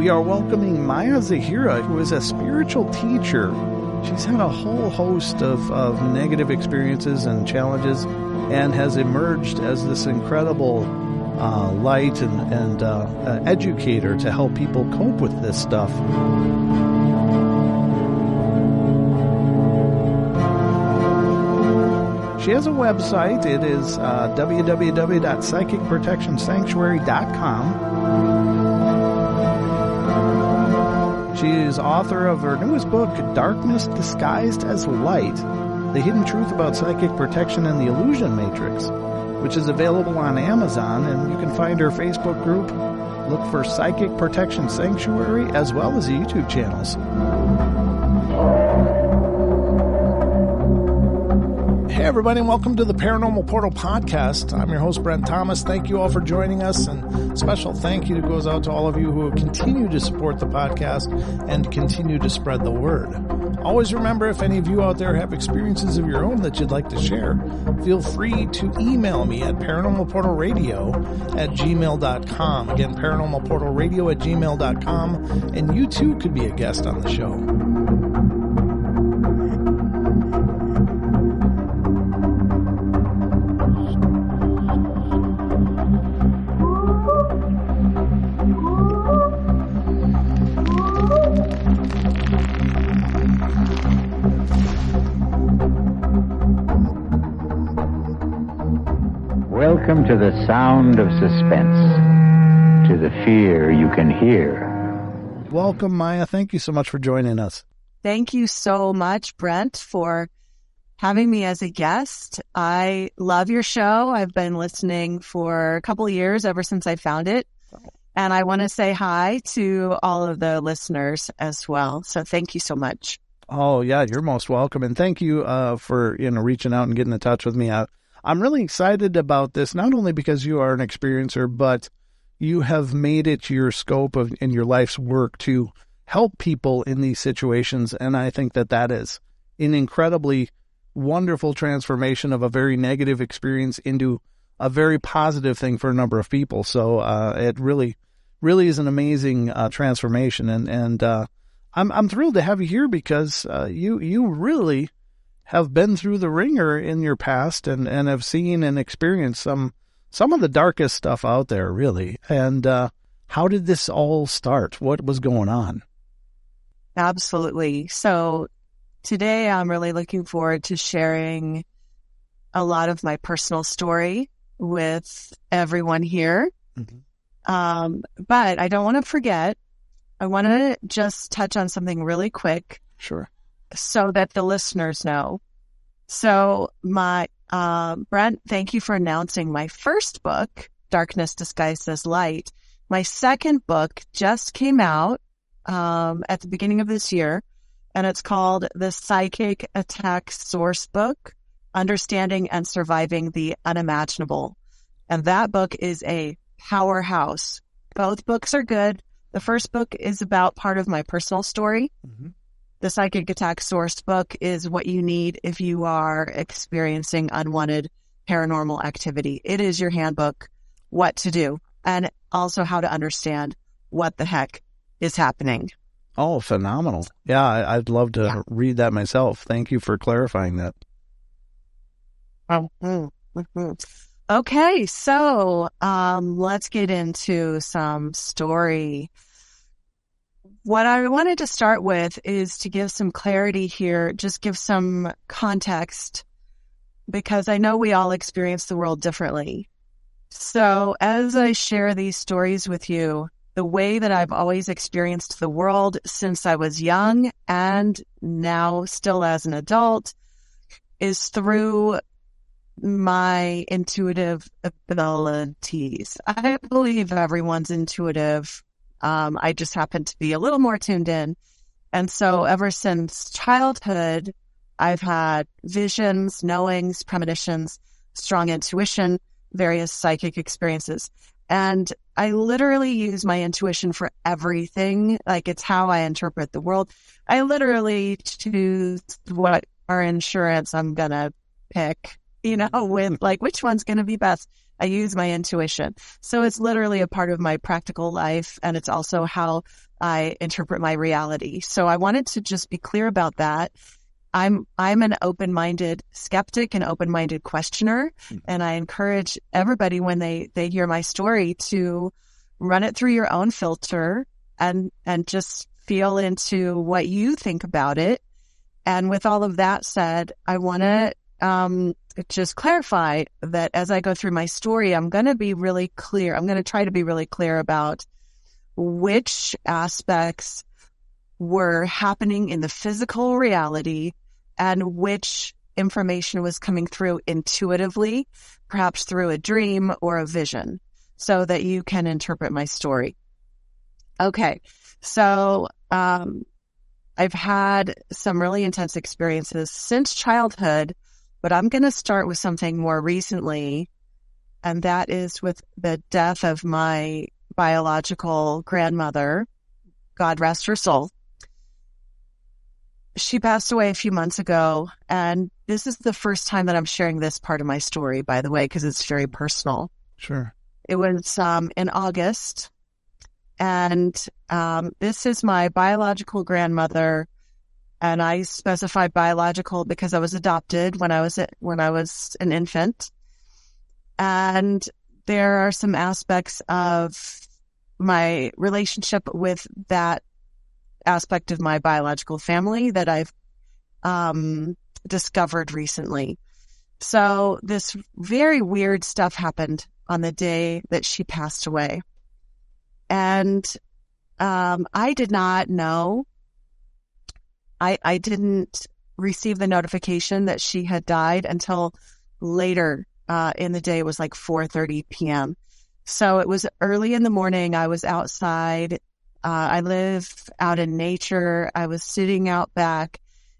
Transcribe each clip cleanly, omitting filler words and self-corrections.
We are welcoming Maya Zahira, who is a spiritual teacher. She's had a whole host of negative experiences and challenges and has emerged as this incredible light and educator to help people cope with this stuff. She has a website. It is www.psychicprotectionsanctuary.com. She is author of her newest book, Darkness Disguised as Light, The Hidden Truth About Psychic Protection and the Illusion Matrix, which is available on Amazon, and you can find her Facebook group. Look for Psychic Protection Sanctuary, as well as the YouTube channels. Hey everybody, and welcome to the Paranormal Portal Podcast. I'm your host, Brent Thomas. Thank you all for joining us, and special thank you goes out to all of you who continue to support the podcast and continue to spread the word. Always remember, if any of you out there have experiences of your own that you'd like to share, feel free to email me at paranormalportalradio@gmail.com. Again, paranormalportalradio@gmail.com, and you too could be a guest on the show. Welcome to the sound of suspense, to the fear you can hear. Welcome, Maya. Thank you so much for joining us. Thank you so much, Brent, for having me as a guest. I love your show. I've been listening for a couple of years, ever since I found it. And I want to say hi to all of the listeners as well. So thank you so much. Oh, yeah, you're most welcome. And thank you for reaching out and getting in touch with me. I'm really excited about this, not only because you are an experiencer, but you have made it your scope in your life's work to help people in these situations. And I think that is an incredibly wonderful transformation of a very negative experience into a very positive thing for a number of people. So it really is an amazing transformation. And I'm thrilled to have you here because you really have been through the ringer in your past and have seen and experienced some of the darkest stuff out there, really. And how did this all start? What was going on? Absolutely. So today I'm really looking forward to sharing a lot of my personal story with everyone here. Mm-hmm. But I don't want to forget, I want to just touch on something really quick. Sure. So that the listeners know. So my, Brent, thank you for announcing my first book, Darkness Disguised as Light. My second book just came out, at the beginning of this year, and it's called The Psychic Attack Source Book, Understanding and Surviving the Unimaginable. And that book is a powerhouse. Both books are good. The first book is about part of my personal story. Mm-hmm. The Psychic Attack Source Book is what you need if you are experiencing unwanted paranormal activity. It is your handbook, what to do, and also how to understand what the heck is happening. Oh, phenomenal. Yeah, I'd love to read that myself. Thank you for clarifying that. Okay, so let's get into some story. What I wanted to start with is to give some clarity here, just give some context, because I know we all experience the world differently. So as I share these stories with you, the way that I've always experienced the world since I was young and now still as an adult is through my intuitive abilities. I believe everyone's intuitive. I just happen to be a little more tuned in. And so ever since childhood, I've had visions, knowings, premonitions, strong intuition, various psychic experiences. And I literally use my intuition for everything. Like, it's how I interpret the world. I literally choose what car insurance I'm going to pick, with like which one's going to be best. I use my intuition. So it's literally a part of my practical life, and it's also how I interpret my reality. So I wanted to just be clear about that. I'm an open-minded skeptic and open-minded questioner, and I encourage everybody when they hear my story to run it through your own filter and just feel into what you think about it. And with all of that said, I want to just clarify that as I go through my story, I'm going to be really clear. I'm going to try to be really clear about which aspects were happening in the physical reality and which information was coming through intuitively, perhaps through a dream or a vision, so that you can interpret my story. Okay, so I've had some really intense experiences since childhood, but I'm going to start with something more recently, and that is with the death of my biological grandmother, God rest her soul. She passed away a few months ago, and this is the first time that I'm sharing this part of my story, by the way, because it's very personal. Sure. It was in August, and this is my biological grandmother, and I specified biological because I was adopted when I was an infant, and there are some aspects of my relationship with that aspect of my biological family that I've discovered recently. So this very weird stuff happened on the day that she passed away. And I did not know. I didn't receive the notification that she had died until later in the day. It was like 4:30 p.m. So it was early in the morning. I was outside. I live out in nature. I was sitting out back.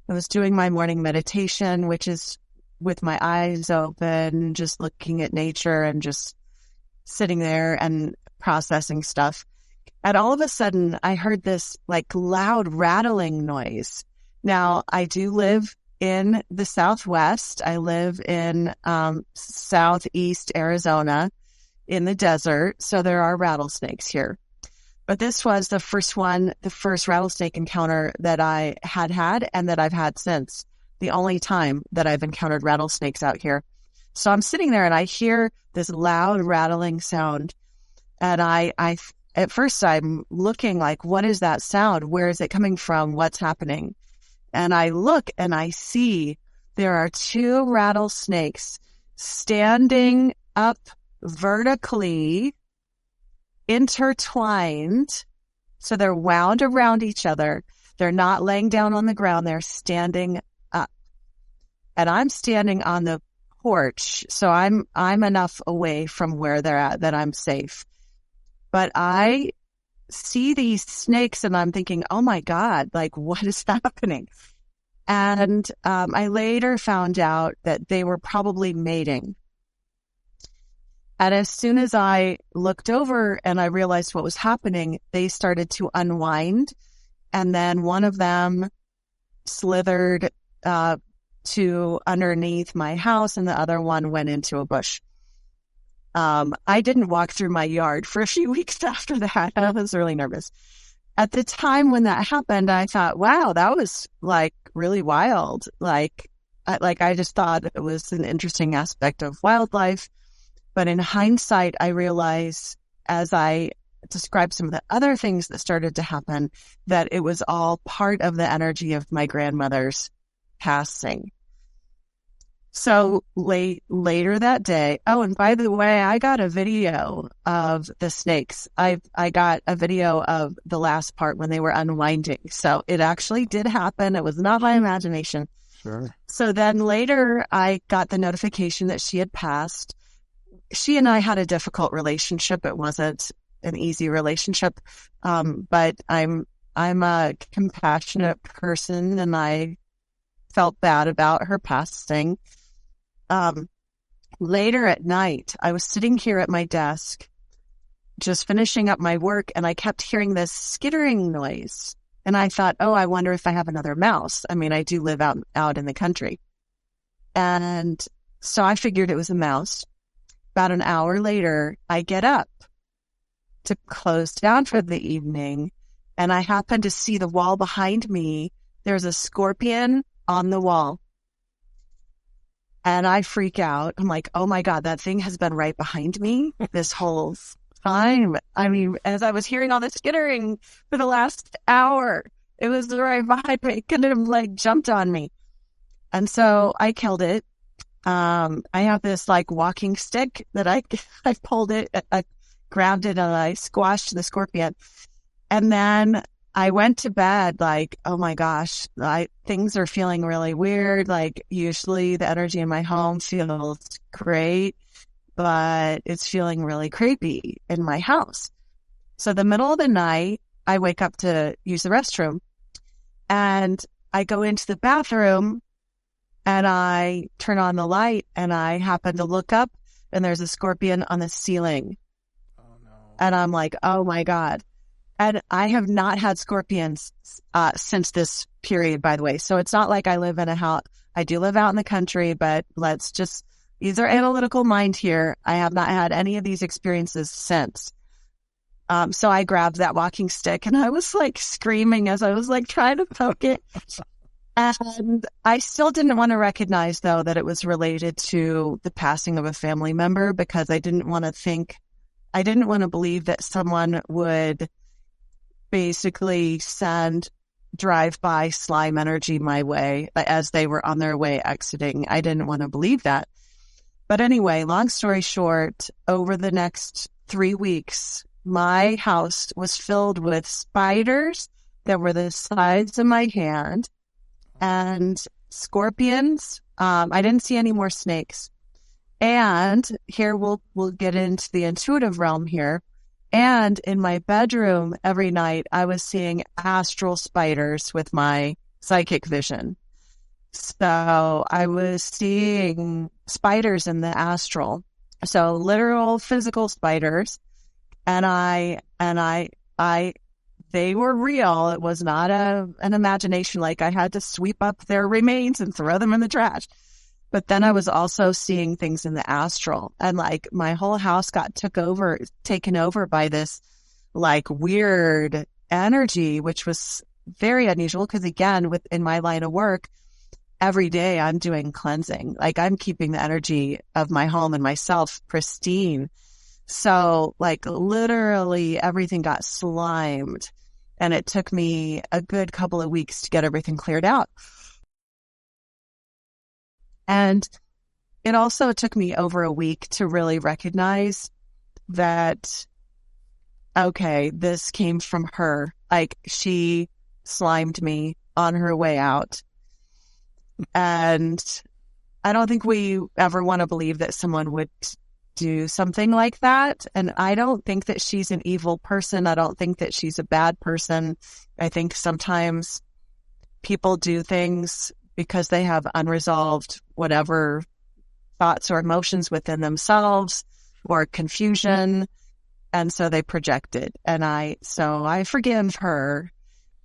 I was doing my morning meditation, which is with my eyes open, just looking at nature and just sitting there and processing stuff. And all of a sudden, I heard this like loud rattling noise. Now, I do live in the Southwest. I live in Southeast Arizona in the desert. So there are rattlesnakes here. But this was the first rattlesnake encounter that I had and that I've had since. The only time that I've encountered rattlesnakes out here. So I'm sitting there and I hear this loud rattling sound. And I at first I'm looking like, what is that sound? Where is it coming from? What's happening? And I look and I see there are two rattlesnakes standing up vertically, intertwined. So they're wound around each other. They're not laying down on the ground. They're standing up. And I'm standing on the porch. So I'm enough away from where they're at that I'm safe. But I see these snakes and I'm thinking, oh my God, like what is happening? And I later found out that they were probably mating. And as soon as I looked over and I realized what was happening, they started to unwind. And then one of them slithered to underneath my house and the other one went into a bush. I didn't walk through my yard for a few weeks after that. I was really nervous. At the time when that happened, I thought, wow, that was like really wild. I just thought it was an interesting aspect of wildlife. But in hindsight, I realized as I described some of the other things that started to happen, that it was all part of the energy of my grandmother's passing. So later that day, oh, and by the way, I got a video of the snakes. I got a video of the last part when they were unwinding. So it actually did happen. It was not my imagination. Sure. So then later I got the notification that she had passed. She and I had a difficult relationship. It wasn't an easy relationship. But I'm a compassionate person and I felt bad about her passing. Later at night, I was sitting here at my desk, just finishing up my work, and I kept hearing this skittering noise. And I thought, oh, I wonder if I have another mouse. I mean, I do live out in the country. And so I figured it was a mouse. about an hour later, I get up to close down for the evening, and I happen to see the wall behind me. There's a scorpion on the wall. And I freak out. I'm like, oh my God, that thing has been right behind me this whole time. I mean, as I was hearing all the skittering for the last hour, it was right behind me. It could have like jumped on me. And so I killed it. I have this like walking stick that I pulled it, I grabbed it, and I squashed the scorpion. And then I went to bed like, oh my gosh, things are feeling really weird. Like usually the energy in my home feels great, but it's feeling really creepy in my house. So the middle of the night, I wake up to use the restroom, and I go into the bathroom and I turn on the light, and I happen to look up, and there's a scorpion on the ceiling. Oh no. And I'm like, oh my God. And I have not had scorpions since this period, by the way. So it's not like I live in a house. I do live out in the country, but let's just, these are analytical mind here. I have not had any of these experiences since. So I grabbed that walking stick, and I was like screaming as I was like trying to poke it. And I still didn't want to recognize, though, that it was related to the passing of a family member, because I didn't want to believe that someone would basically send drive-by slime energy my way as they were on their way exiting. I didn't want to believe that. But anyway, long story short, over the next 3 weeks, my house was filled with spiders that were the size of my hand and scorpions. I didn't see any more snakes. And here we'll get into the intuitive realm here. And in my bedroom every night, I was seeing astral spiders with my psychic vision. So I was seeing spiders in the astral. So literal physical spiders. And they were real. It was not an imagination. Like I had to sweep up their remains and throw them in the trash. But then I was also seeing things in the astral, and like my whole house got taken over by this like weird energy, which was very unusual. Cause again, in my line of work, every day I'm doing cleansing. Like I'm keeping the energy of my home and myself pristine. So like literally everything got slimed, and it took me a good couple of weeks to get everything cleared out. And it also took me over a week to really recognize that, okay, this came from her. Like she slimed me on her way out. And I don't think we ever want to believe that someone would do something like that. And I don't think that she's an evil person. I don't think that she's a bad person. I think sometimes people do things because they have unresolved whatever thoughts or emotions within themselves or confusion. And so they project it. And I forgive her.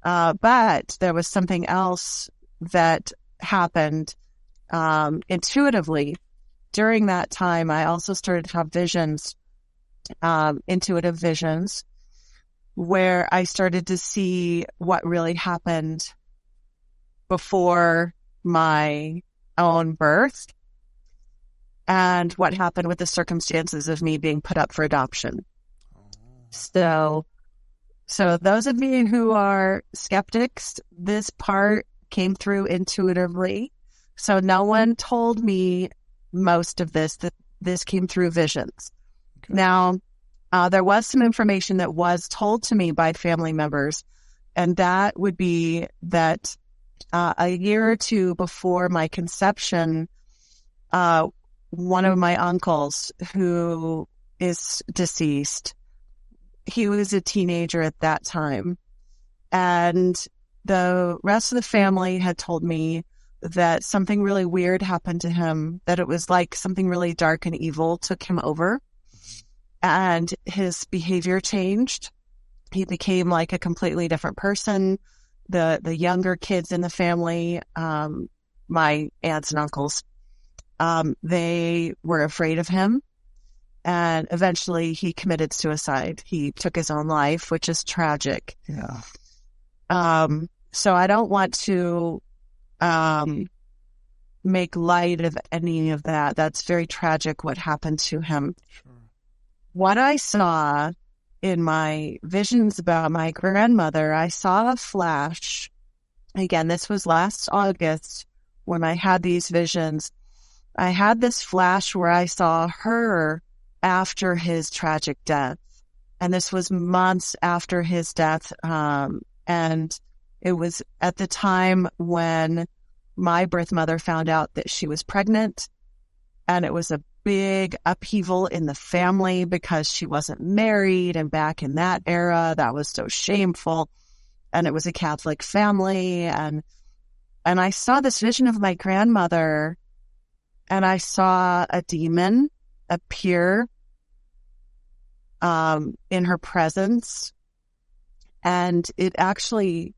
But there was something else that happened intuitively. During that time, I also started to have visions, intuitive visions, where I started to see what really happened before my own birth and what happened with the circumstances of me being put up for adoption. So those of you who are skeptics, this part came through intuitively. So no one told me most of this, that this came through visions. Okay. Now, there was some information that was told to me by family members, and that would be that a year or two before my conception, one of my uncles, who is deceased, he was a teenager at that time. And the rest of the family had told me that something really weird happened to him, that it was like something really dark and evil took him over, and his behavior changed. He became like a completely different person. The younger kids in the family, my aunts and uncles, they were afraid of him. And eventually he committed suicide. He took his own life, which is tragic. Yeah. So I don't want to make light of any of that. That's very tragic what happened to him. Sure. What I saw in my visions about my grandmother, I saw a flash. Again, this was last August when I had these visions. I had this flash where I saw her after his tragic death. And this was months after his death. And it was at the time when my birth mother found out that she was pregnant. And it was a big upheaval in the family because she wasn't married. And back in that era, that was so shameful. And it was a Catholic family. And I saw this vision of my grandmother, and I saw a demon appear in her presence. And it actually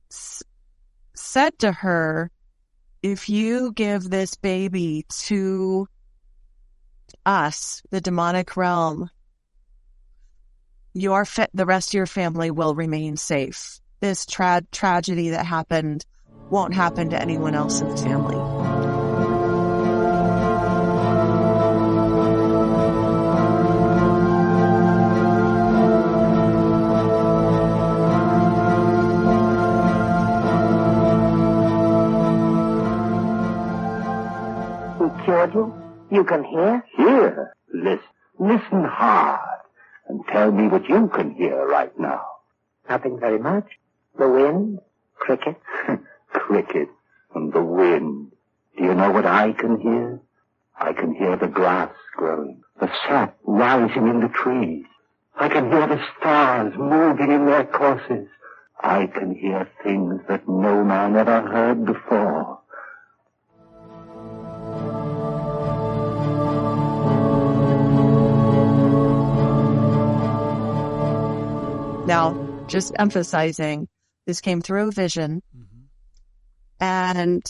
said to her, if you give this baby to us, the demonic realm, the rest of your family will remain safe. This tragedy that happened won't happen to anyone else in the family. Who cured you? You can hear? Hear? Listen. Listen hard and tell me what you can hear right now. Nothing very much. The wind, crickets. Crickets and the wind. Do you know what I can hear? I can hear the grass growing, the sap rising in the trees. I can hear the stars moving in their courses. I can hear things that no man ever heard before. Now, just emphasizing, this came through a vision, and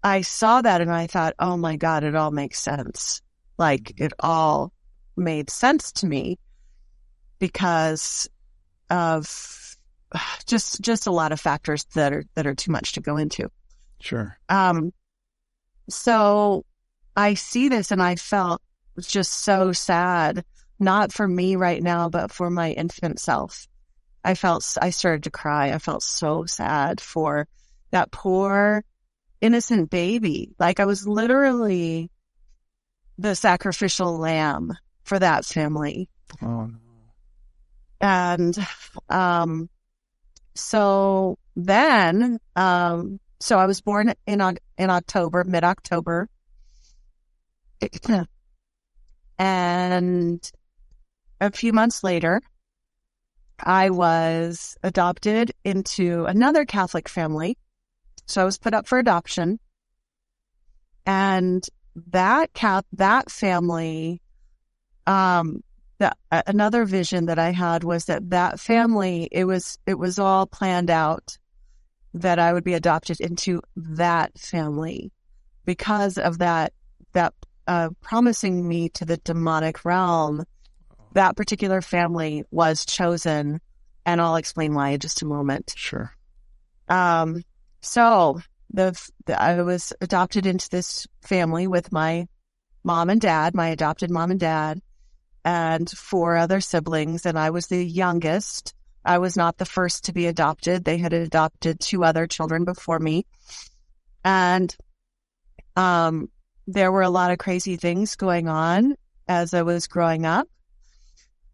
I saw that and I thought, oh my God, it all makes sense. Like, it all made sense to me because of just a lot of factors that are too much to go into. Sure. So I see this and I felt just so sad, not for me right now, but for my infant self. I started to cry. I felt so sad for that poor innocent baby. Like, I was literally the sacrificial lamb for that family. Oh, no. And so then, so I was born in October, mid-October. And a few months later, I was adopted into another Catholic family. So I was put up for adoption. And that family, another vision that I had was that family, it was all planned out that I would be adopted into that family because of that promising me to the demonic realm. That particular family was chosen, and I'll explain why in just a moment. Sure. So I was adopted into this family with my mom and dad, my adopted mom and dad, and 4 other siblings, and I was the youngest. I was not the first to be adopted. They had adopted 2 other children before me. And there were a lot of crazy things going on as I was growing up.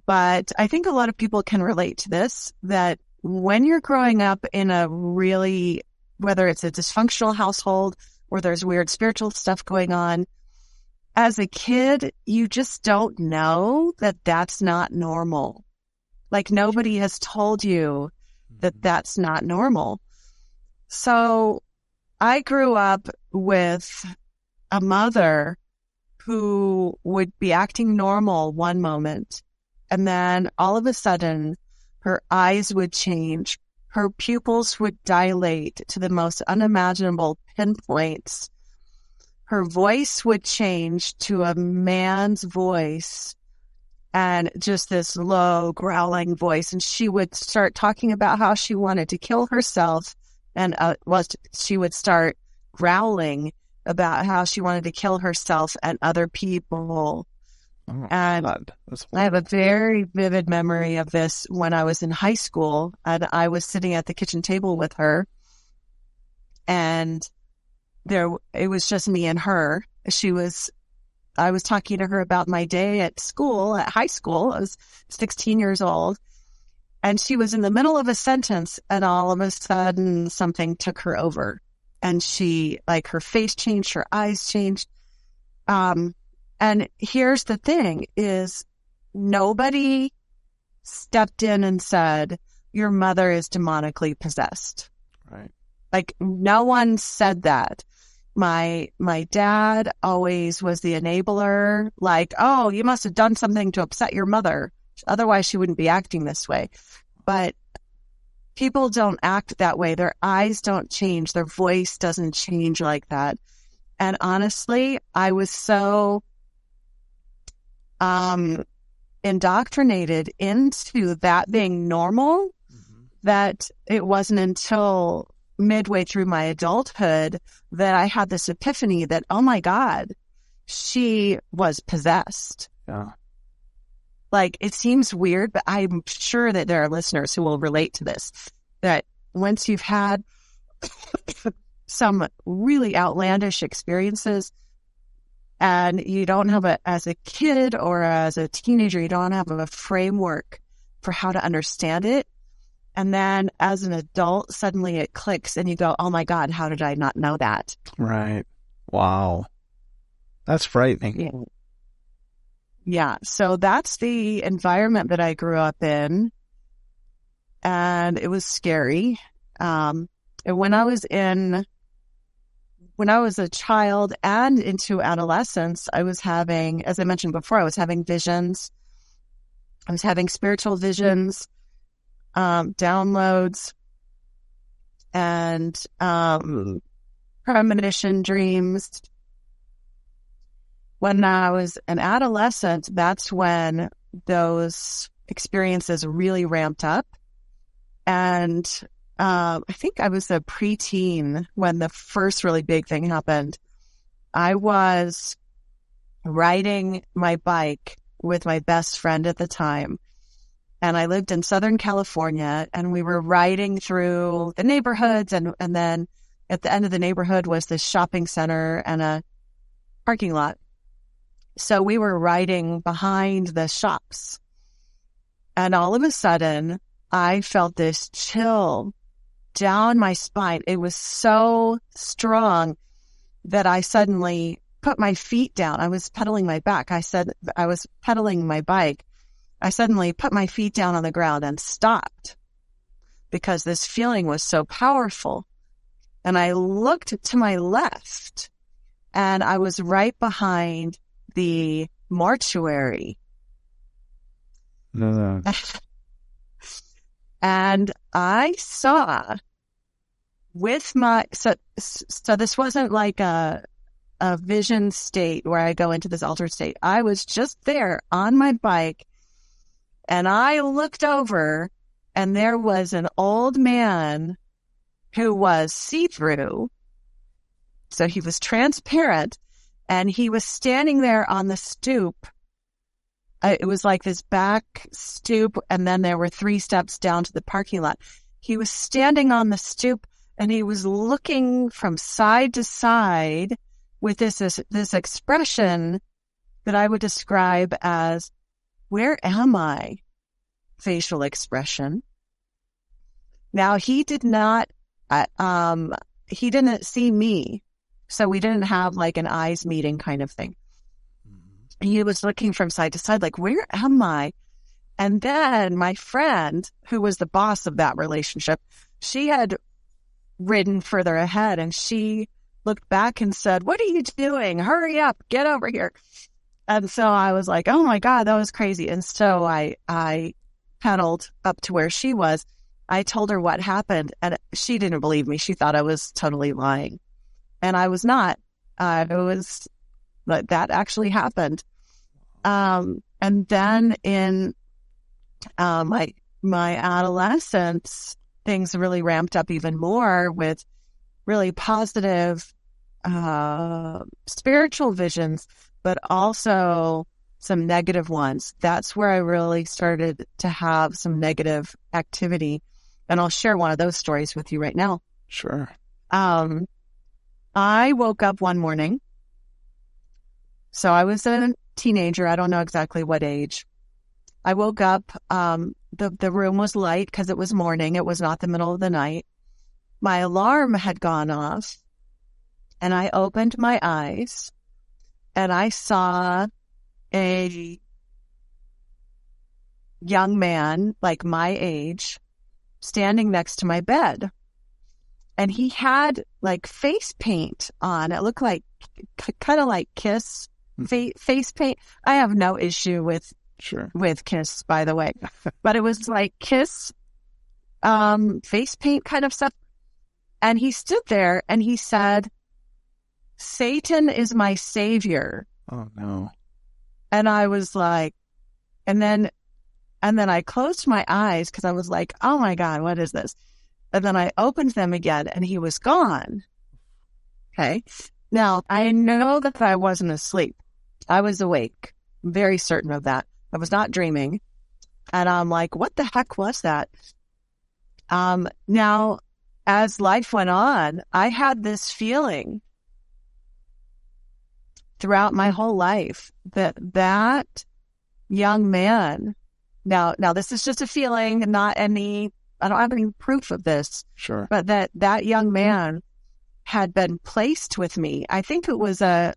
But I think a lot of people can relate to this, that when you're growing up in a really, whether it's a dysfunctional household or there's weird spiritual stuff going on, as a kid, you just don't know that that's not normal. Like, nobody has told you that that's not normal. So I grew up with a mother who would be acting normal one moment, and then all of a sudden her eyes would change. Her pupils would dilate to the most unimaginable pinpoints. her voice would change to a man's voice, and just this low growling voice. And she would start talking about how she wanted to kill herself, and she would start growling about how she wanted to kill herself and other people. Oh, and God. I have a very vivid memory of this when I was in high school, and I was sitting at the kitchen table with her, and it was just me and her. I was talking to her about my day at school, at high school. I was 16 years old, and she was in the middle of a sentence, and all of a sudden something took her over, and she, like, her face changed, her eyes changed. And here's the thing is, nobody stepped in and said, your mother is demonically possessed. Right. Like, no one said that. My dad always was the enabler, like, oh, you must have done something to upset your mother. Otherwise, she wouldn't be acting this way. But people don't act that way. Their eyes don't change. Their voice doesn't change like that. And honestly, I was so indoctrinated into that being normal that it wasn't until midway through my adulthood that I had this epiphany that, oh my God, she was possessed. Yeah. Like, it seems weird, but I'm sure that there are listeners who will relate to this, that once you've had some really outlandish experiences, and you don't have as a kid or as a teenager, you don't have a framework for how to understand it. And then as an adult, suddenly it clicks and you go, oh my God, how did I not know that? Right. Wow. That's frightening. Yeah. So that's the environment that I grew up in. And it was scary. And when I was a child and into adolescence, I was having, as I mentioned before, I was having visions. I was having spiritual visions, downloads, and premonition dreams. When I was an adolescent, that's when those experiences really ramped up. And I think I was a preteen when the first really big thing happened. I was riding my bike with my best friend at the time, and I lived in Southern California, and we were riding through the neighborhoods, and then at the end of the neighborhood was this shopping center and a parking lot. So we were riding behind the shops, and all of a sudden I felt this chill down my spine. It was so strong that I suddenly put my feet down. I was pedaling my back. I was pedaling my bike. I suddenly put my feet down on the ground and stopped because this feeling was so powerful. And I looked to my left, and I was right behind the mortuary. No. And I saw with my, so this wasn't like a vision state where I go into this altered state. I was just there on my bike, and I looked over, and there was an old man who was see-through. So he was transparent, and he was standing there on the stoop. It was like this back stoop, and then there were 3 steps down to the parking lot. He was standing on the stoop, and he was looking from side to side with this expression that I would describe as, where am I? Facial expression. Now, he didn't see me, so we didn't have like an eyes meeting kind of thing. He was looking from side to side, like, where am I? And then my friend, who was the boss of that relationship, she had ridden further ahead, and she looked back and said, what are you doing? Hurry up, get over here. And so I was like, oh my God, that was crazy. And so I pedaled up to where she was. I told her what happened, and she didn't believe me. She thought I was totally lying. And I was not. that actually happened. And then in my adolescence, things really ramped up even more with really positive spiritual visions, but also some negative ones. That's where I really started to have some negative activity. And I'll share one of those stories with you right now. Sure. I woke up one morning. So I was a teenager. I don't know exactly what age. I woke up. The room was light because it was morning. It was not the middle of the night. My alarm had gone off, and I opened my eyes, and I saw a young man like my age standing next to my bed. And he had like face paint on. It looked like kind of like Kiss face paint. I have no issue with Kiss, by the way, but it was like Kiss face paint kind of stuff. And he stood there and he said, "Satan is my savior." Oh no. And I was like, and then I closed my eyes because I was like, oh my God, what is this? And then I opened them again and he was gone. Okay. Now, I know that I wasn't asleep. I was awake. I'm very certain of that. I was not dreaming. And I'm like, what the heck was that? Now, as life went on, I had this feeling throughout my whole life that young man, now this is just a feeling, not any, I don't have any proof of this. Sure. But that young man had been placed with me. I think it was a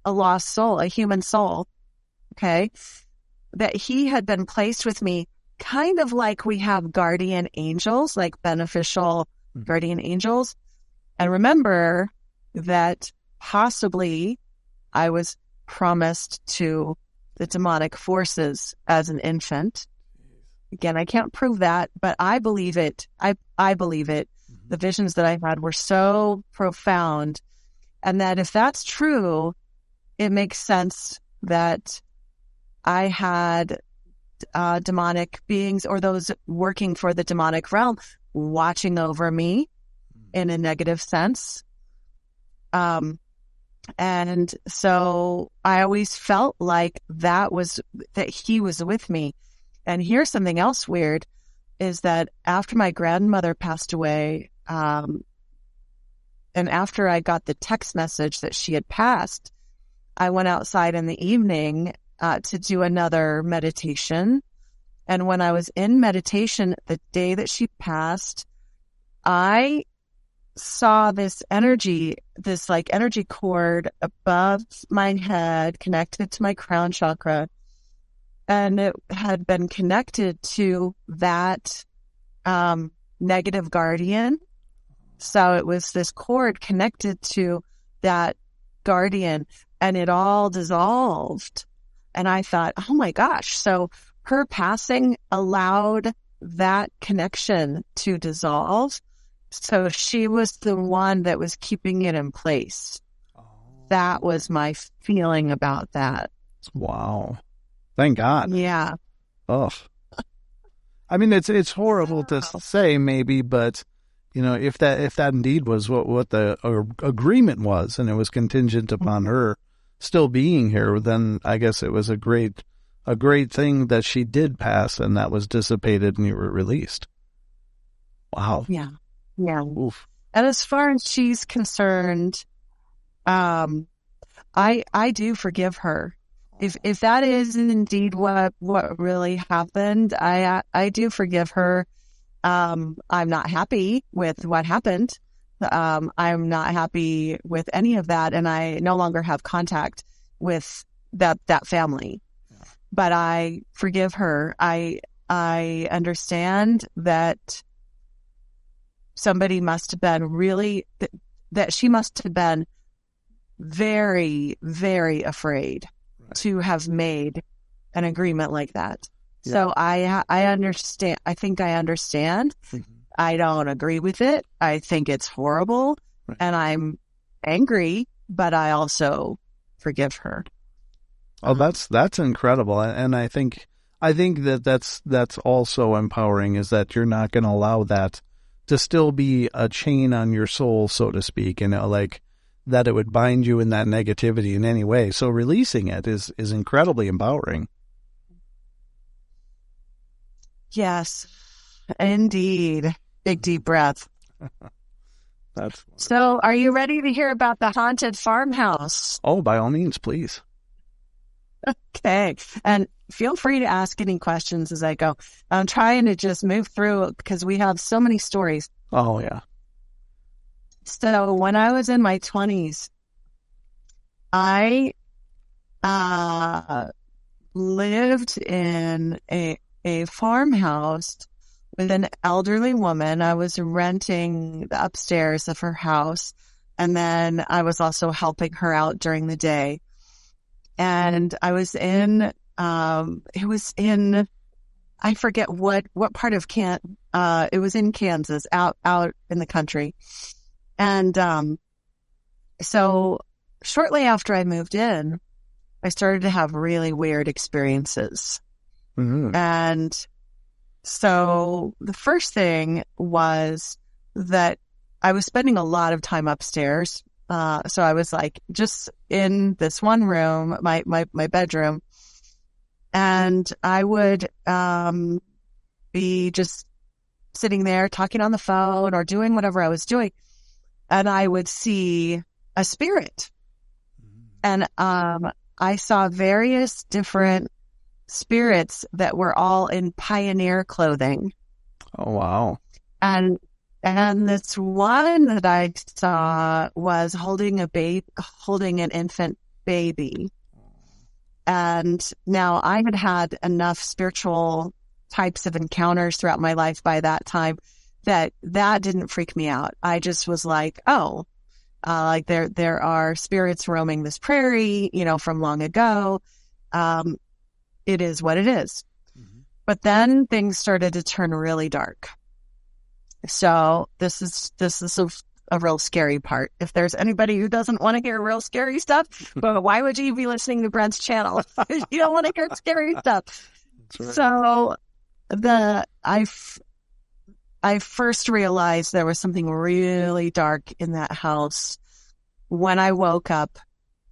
lost soul, a human soul. Okay. That he had been placed with me, kind of like we have guardian angels, like beneficial guardian angels. And remember that possibly I was promised to the demonic forces as an infant. Again, I can't prove that, but I believe it. I believe it. The visions that I had were so profound. And that if that's true, it makes sense that I had demonic beings or those working for the demonic realm watching over me in a negative sense. And so I always felt like that he was with me. And here's something else weird is that after my grandmother passed away, and after I got the text message that she had passed, I went outside in the evening to do another meditation. And when I was in meditation, the day that she passed, I saw this energy cord above my head connected to my crown chakra. And it had been connected to that negative guardian. So it was this cord connected to that guardian, and it all dissolved. And I thought, oh my gosh. So her passing allowed that connection to dissolve. So she was the one that was keeping it in place. That was my feeling about that. Wow. Thank God. Yeah. Oh. I mean, it's horrible to say maybe, but you know, if that indeed was what the agreement was, and it was contingent upon her still being here, then I guess it was a great thing that she did pass, and that was dissipated, and you were released. Wow. Yeah. Yeah. Oof. And as far as she's concerned, I do forgive her. If that is indeed what really happened, I do forgive her. I'm not happy with what happened. I'm not happy with any of that, and I no longer have contact with that family. Yeah. But I forgive her. I understand that somebody must have been really that she must have been very, very afraid to have made an agreement like that. Yeah. So I understand. I think I understand. Mm-hmm. I don't agree with it. I think it's horrible. Right. And I'm angry but I also forgive her. Oh, that's incredible. And I think that's also empowering, is that you're not going to allow that to still be a chain on your soul, so to speak, like that it would bind you in that negativity in any way. So releasing it is incredibly empowering. Yes, indeed. Big deep breath. So are you ready to hear about the haunted farmhouse? Oh, by all means, please. Okay. And feel free to ask any questions as I go. I'm trying to just move through because we have so many stories. Oh, yeah. So when I was in my 20s, I lived in a farmhouse with an elderly woman. I was renting the upstairs of her house, and then I was also helping her out during the day. And I was in, it was in, I forget what part of it was in Kansas, out in the country. And so shortly after I moved in, I started to have really weird experiences. Mm-hmm. And so the first thing was that I was spending a lot of time upstairs. So I was like just in this one room, my bedroom, and I would be just sitting there talking on the phone or doing whatever I was doing, and I would see a spirit. And I saw various different spirits that were all in pioneer clothing. Oh, wow. And this one that I saw was holding an infant baby. And now I had enough spiritual types of encounters throughout my life by that time that didn't freak me out. I just was like, oh, like there are spirits roaming this prairie, from long ago. It is what it is. Mm-hmm. But then things started to turn really dark. So this is a real scary part. If there's anybody who doesn't want to hear real scary stuff, but why would you be listening to Brent's channel? You don't want to hear scary stuff. Right. So I first realized there was something really dark in that house when I woke up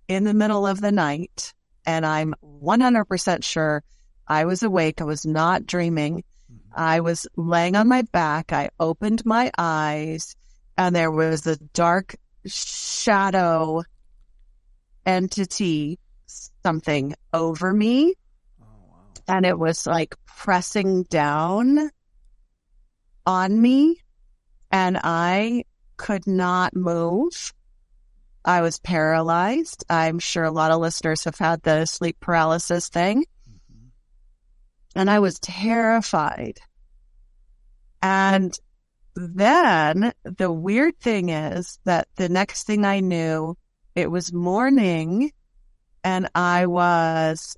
in the middle of the night, and I'm 100% sure I was awake. I was not dreaming. I was laying on my back. I opened my eyes, and there was a dark shadow entity, something over me. Oh, wow. And it was like pressing down on me, and I could not move. I was paralyzed. I'm sure a lot of listeners have had the sleep paralysis thing. And I was terrified. And then the weird thing is that the next thing I knew, it was morning, and I was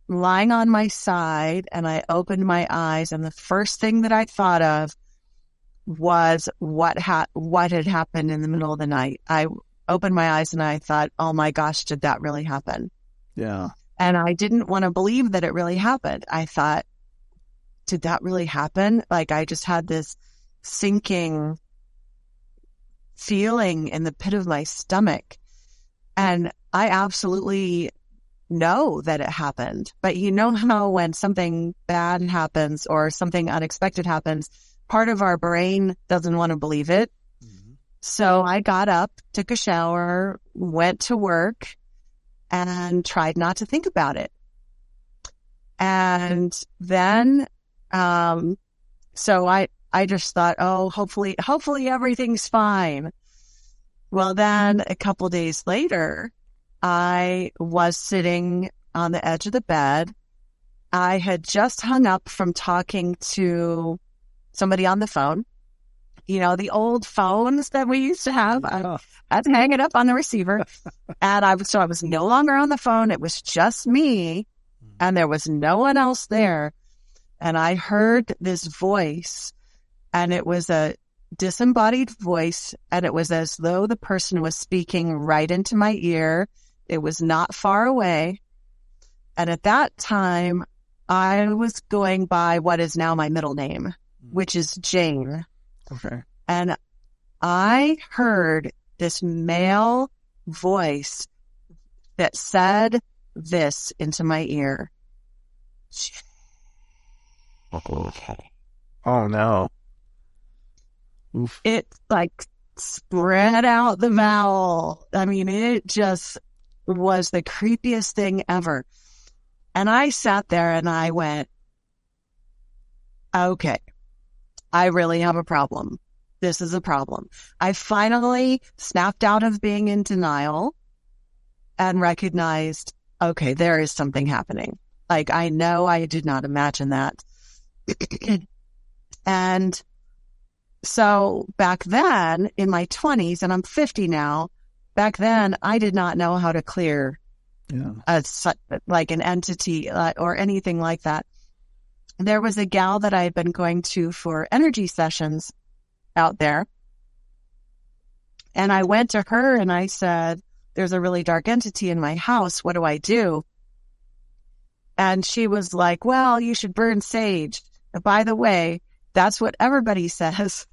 lying on my side, and I opened my eyes, and the first thing that I thought of was what had happened in the middle of the night. I opened my eyes and I thought, oh my gosh, did that really happen? Yeah. And I didn't want to believe that it really happened. I thought, did that really happen? Like, I just had this sinking feeling in the pit of my stomach. And I absolutely know that it happened. But you know how when something bad happens or something unexpected happens, part of our brain doesn't want to believe it. Mm-hmm. So I got up, took a shower, went to work, and tried not to think about it. And then, so I just thought, oh, hopefully everything's fine. Well, then a couple days later, I was sitting on the edge of the bed. I had just hung up from talking to somebody on the phone. You know, the old phones that we used to have. I had to hang it up on the receiver. And I was no longer on the phone. It was just me, and there was no one else there. And I heard this voice, and it was a disembodied voice, and it was as though the person was speaking right into my ear. It was not far away. And at that time, I was going by what is now my middle name, which is Jane. Okay. And I heard this male voice that said this into my ear. Oh, no. Oof. It like spread out the vowel. I mean, it just was the creepiest thing ever. And I sat there and I went, okay, I really have a problem. This is a problem. I finally snapped out of being in denial and recognized, okay, there is something happening. Like, I know I did not imagine that. And so back then in my 20s, and I'm 50 now, back then I did not know how to clear like an entity or anything like that. There was a gal that I had been going to for energy sessions out there. And I went to her and I said, there's a really dark entity in my house. What do I do? And she was like, well, you should burn sage. By the way, that's what everybody says.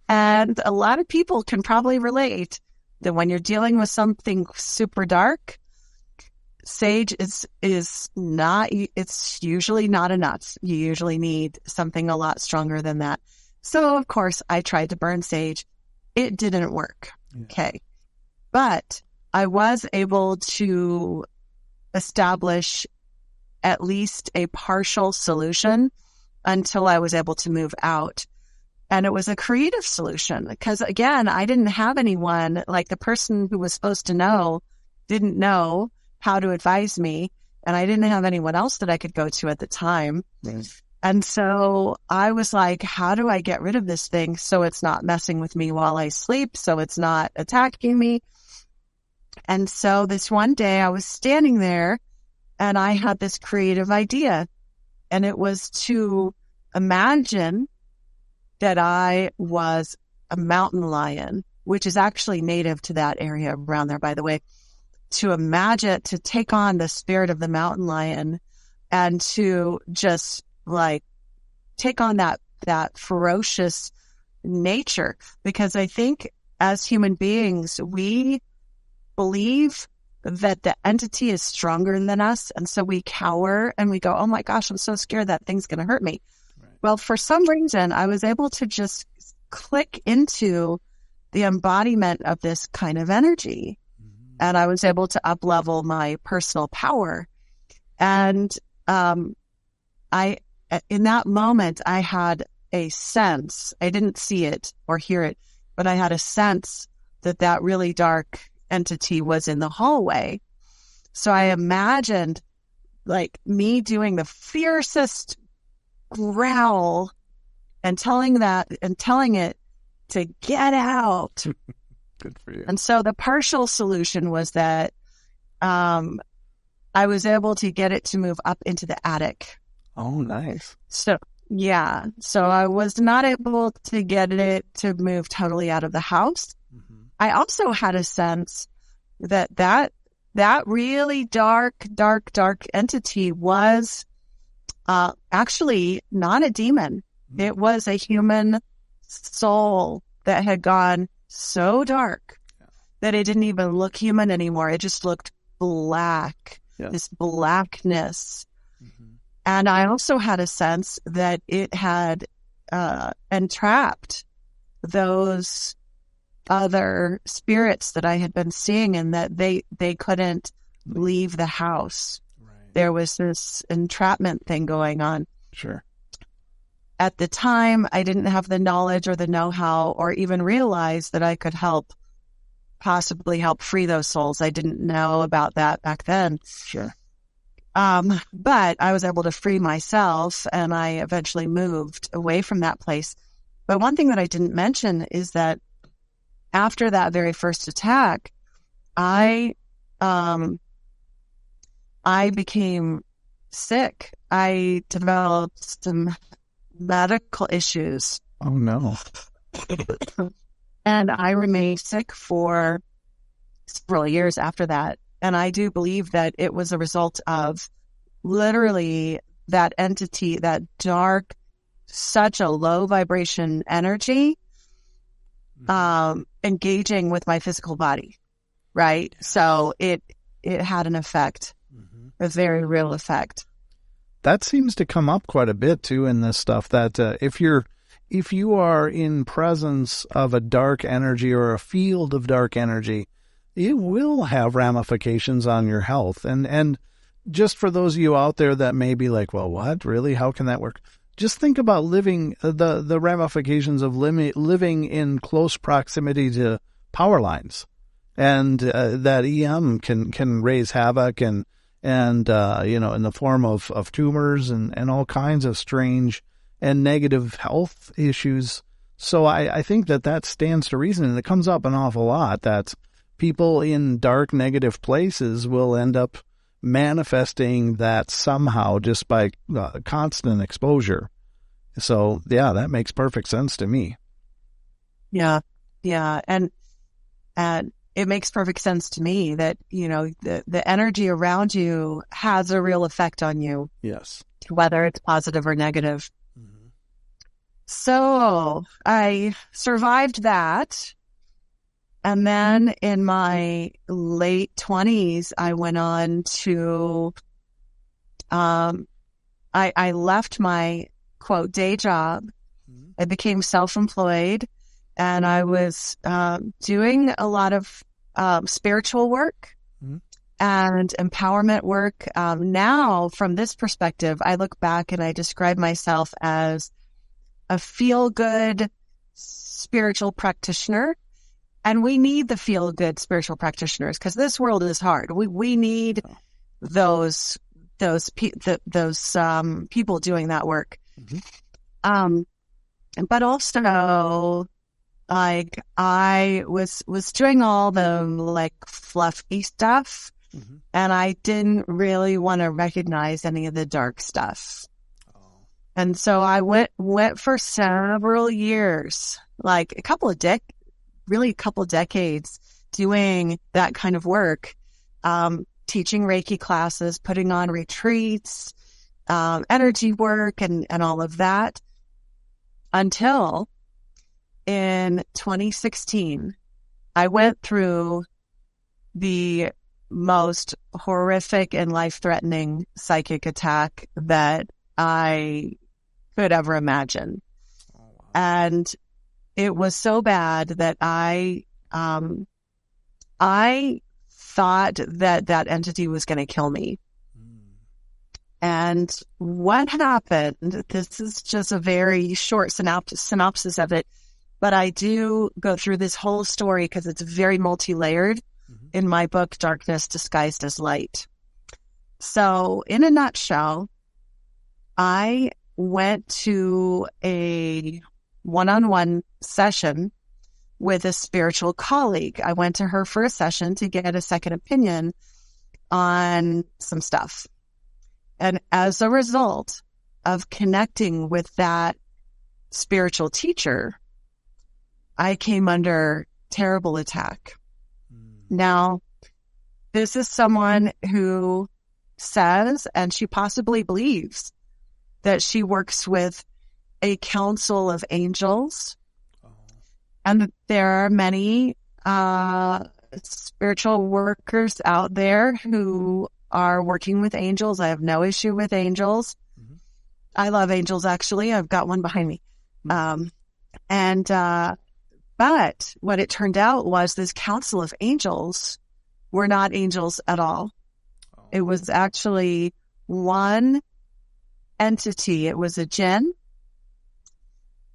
And a lot of people can probably relate that when you're dealing with something super dark, sage is not, it's usually not enough. You usually need something a lot stronger than that. So, of course, I tried to burn sage. It didn't work. Yeah. Okay. But I was able to establish at least a partial solution until I was able to move out. And it was a creative solution because, again, I didn't have anyone, like the person who was supposed to know didn't know how to advise me. And I didn't have anyone else that I could go to at the time. Right. And so I was like, how do I get rid of this thing so it's not messing with me while I sleep, so it's not attacking me? And so this one day I was standing there and I had this creative idea, and it was to imagine that I was a mountain lion, which is actually native to that area around there, by the way, to imagine, to take on the spirit of the mountain lion and to just like take on that ferocious nature. Because I think as human beings, we believe that the entity is stronger than us. And so we cower and we go, oh my gosh, I'm so scared that thing's going to hurt me. Right. Well, for some reason, I was able to just click into the embodiment of this kind of energy. Mm-hmm. And I was able to up-level my personal power. And in that moment, I had a sense, I didn't see it or hear it, but I had a sense that really dark entity was in the hallway. So I imagined like me doing the fiercest growl and telling it to get out. Good for you. And so the partial solution was that I was able to get it to move up into the attic. Oh, nice. So, yeah. So I was not able to get it to move totally out of the house. Mm-hmm. I also had a sense that really dark entity was actually not a demon. Mm-hmm. It was a human soul that had gone so dark that it didn't even look human anymore. It just looked black, this blackness. Mm-hmm. And I also had a sense that it had entrapped those other spirits that I had been seeing, and that they couldn't leave the house. Right. There was this entrapment thing going on. Sure. At the time, I didn't have the knowledge or the know-how or even realize that I could possibly help free those souls. I didn't know about that back then. Sure. But I was able to free myself, and I eventually moved away from that place. But one thing that I didn't mention is that after that very first attack, I became sick. I developed some medical issues Oh, no. And I remained sick for several years after that. And I do believe that it was a result of literally that entity, that dark, such a low vibration energy, engaging with my physical body. Right. So it had an effect, a very real effect. That seems to come up quite a bit too in this stuff, that if you are in presence of a dark energy or a field of dark energy, it will have ramifications on your health. And just for those of you out there that may be like, well, what, really? How can that work? Just think about living, the ramifications of living in close proximity to power lines. And that EM can raise havoc and in the form of tumors and all kinds of strange and negative health issues. So I think that stands to reason, and it comes up an awful lot that people in dark, negative places will end up manifesting that somehow just by constant exposure. So, yeah, that makes perfect sense to me. Yeah. Yeah. And it makes perfect sense to me that, the energy around you has a real effect on you. Yes. Whether it's positive or negative. So I survived that. And then in my late 20s, I went on to, I left my quote day job. I became self-employed, and I was doing a lot of spiritual work and empowerment work. Now, from this perspective, I look back and I describe myself as a feel-good spiritual practitioner. And we need the feel-good spiritual practitioners because this world is hard. We need those people doing that work. But also, like, I was doing all the like fluffy stuff, and I didn't really want to recognize any of the dark stuff. And so I went for several years, like a couple of decades, doing that kind of work, teaching Reiki classes, putting on retreats, energy work, and all of that, until in 2016, I went through the most horrific and life-threatening psychic attack that I could ever imagine. And it was so bad that I thought that entity was going to kill me. And what happened, this is just a very short synopsis of it, but I do go through this whole story because it's very multi-layered in my book, Darkness Disguised as Light. So in a nutshell, I went to a one-on-one session with a spiritual colleague. I went to her for a session to get a second opinion on some stuff. And as a result of connecting with that spiritual teacher, I came under terrible attack. Now, this is someone who says, and she possibly believes, that she works with a council of angels. And there are many spiritual workers out there who are working with angels. I have no issue with angels. I love angels, actually. I've got one behind me. But what it turned out was this council of angels were not angels at all. It was actually one entity. It was a jinn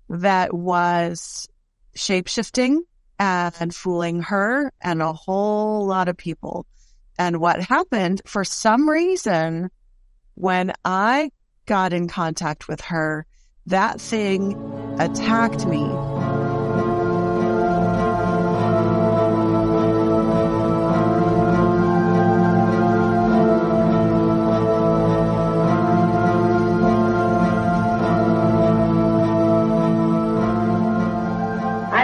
that was shape-shifting and fooling her and a whole lot of people. And what happened, for some reason, when I got in contact with her, that thing attacked me.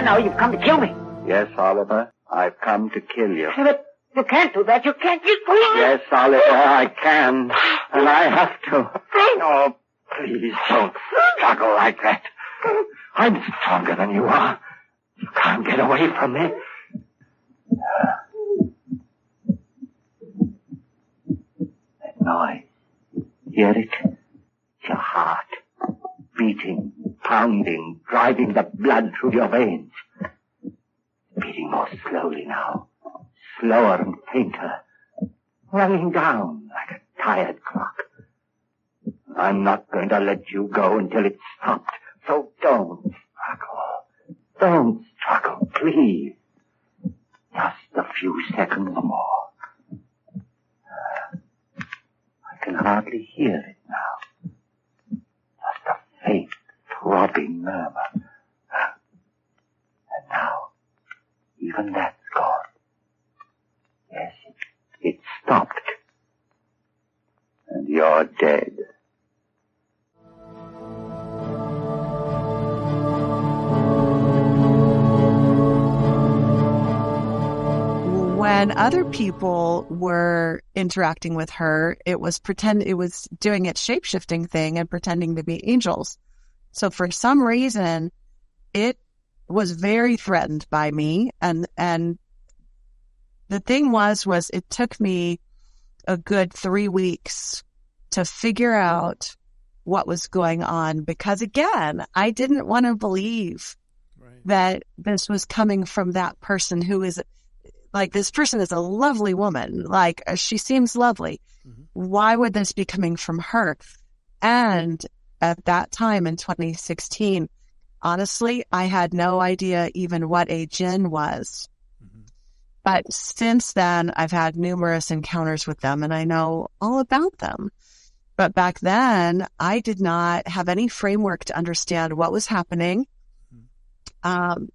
I know you've come to kill me. Yes, Oliver, I've come to kill you. But you can't do that. You can't. Yes, Oliver, I can. And I have to. Oh, please don't struggle like that. I'm stronger than you are. You can't get away from me. That noise. Hear it? It's your heart. Beating, pounding, driving the blood through your veins. Beating more slowly now. Slower and fainter. Running down like a tired clock. I'm not going to let you go until it's stopped. So don't struggle. Don't struggle, please. Just a few seconds more. I can hardly hear it now. Just a faint, throbbing murmur. And now, even that's gone. Yes, it stopped. And you're dead. When other people were interacting with her, it was doing its shape-shifting thing and pretending to be angels. So for some reason, it was very threatened by me. And the thing was it took me a good 3 weeks to figure out what was going on, because again, I didn't want to believe that this was coming from that person who is like, this person is a lovely woman. Like, she seems lovely. Mm-hmm. Why would this be coming from her? And at that time in 2016, honestly, I had no idea even what a jinn was. Mm-hmm. But since then, I've had numerous encounters with them and I know all about them. But back then, I did not have any framework to understand what was happening. Mm-hmm.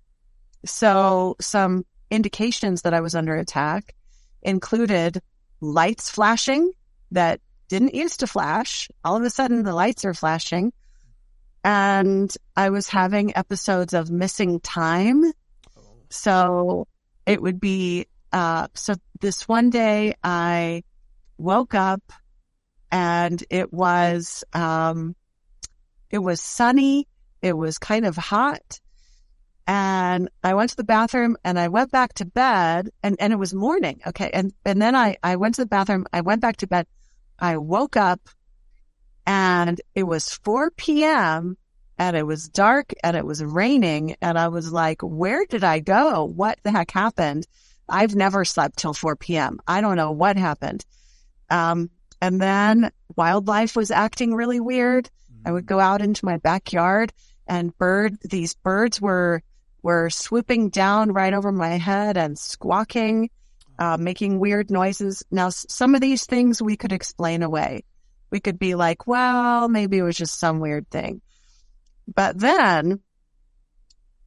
So some indications that I was under attack included lights flashing that didn't used to flash. All of a sudden, the lights are flashing. And I was having episodes of missing time. So it would be, so this one day I woke up and it was sunny. It was kind of hot. And I went to the bathroom and I went back to bed and it was morning. Okay. And then I went to the bathroom. I went back to bed. I woke up and it was 4 p.m. and it was dark and it was raining. And I was like, where did I go? What the heck happened? I've never slept till 4 p.m. I don't know what happened. And then wildlife was acting really weird. I would go out into my backyard and these birds were swooping down right over my head and squawking, making weird noises. Now, some of these things we could explain away. We could be like, well, maybe it was just some weird thing. But then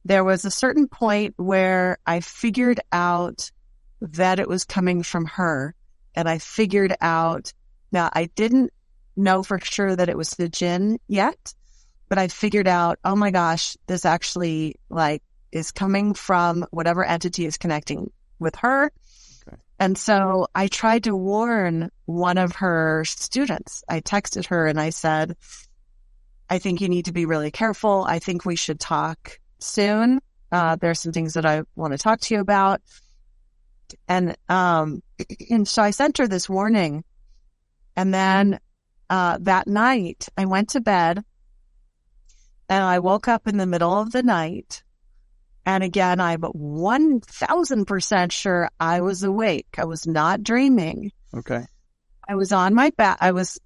there was a certain point where I figured out that it was coming from her. And I figured out, now I didn't know for sure that it was the jinn yet, but I figured out, oh my gosh, this actually is coming from whatever entity is connecting with her. Okay. And so I tried to warn one of her students. I texted her and I said, I think you need to be really careful. I think we should talk soon. There's some things that I want to talk to you about. And so I sent her this warning. And then that night I went to bed and I woke up in the middle of the night. And again, I'm 1000% sure I was awake. I was not dreaming. Okay. I was on my back. I was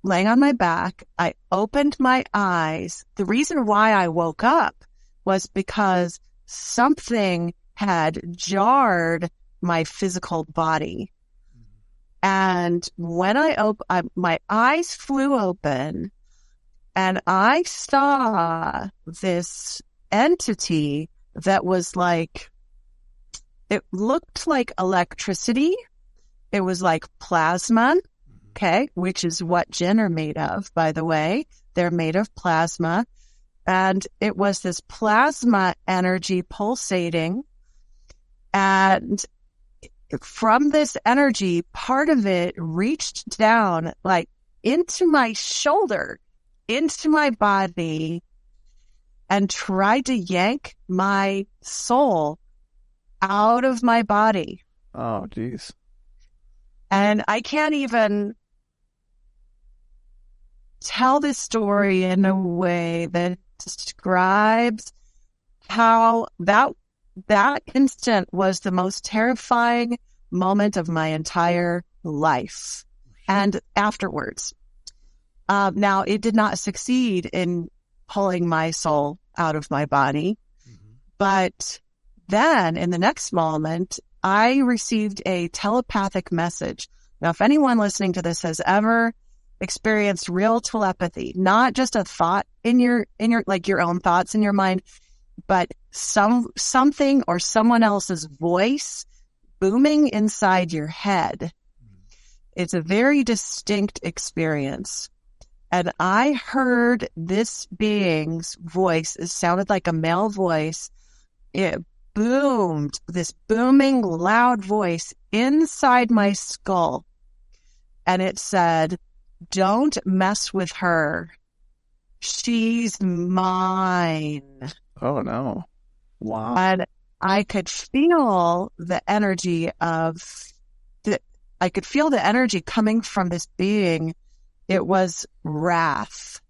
laying on my back. I opened my eyes. The reason why I woke up was because something had jarred my physical body. And when my eyes flew open and I saw this entity that was like, it looked like electricity. It was like plasma, okay, which is what jinn are made of, by the way. They're made of plasma. And it was this plasma energy pulsating. And from this energy, part of it reached down like into my shoulder, into my body, and tried to yank my soul out of my body. Oh, geez. And I can't even tell this story in a way that describes how that instant was the most terrifying moment of my entire life. And afterwards, now it did not succeed in pulling my soul out of my body, but then in the next moment, I received a telepathic message. Now, if anyone listening to this has ever experienced real telepathy, not just a thought in your like your own thoughts in your mind, but something or someone else's voice booming inside your head. It's a very distinct experience. And I heard this being's voice. It sounded like a male voice. It boomed, this booming loud voice inside my skull. And it said, "Don't mess with her. She's mine." Oh, no. Wow. And I could feel the energy coming from this being. It was wrath.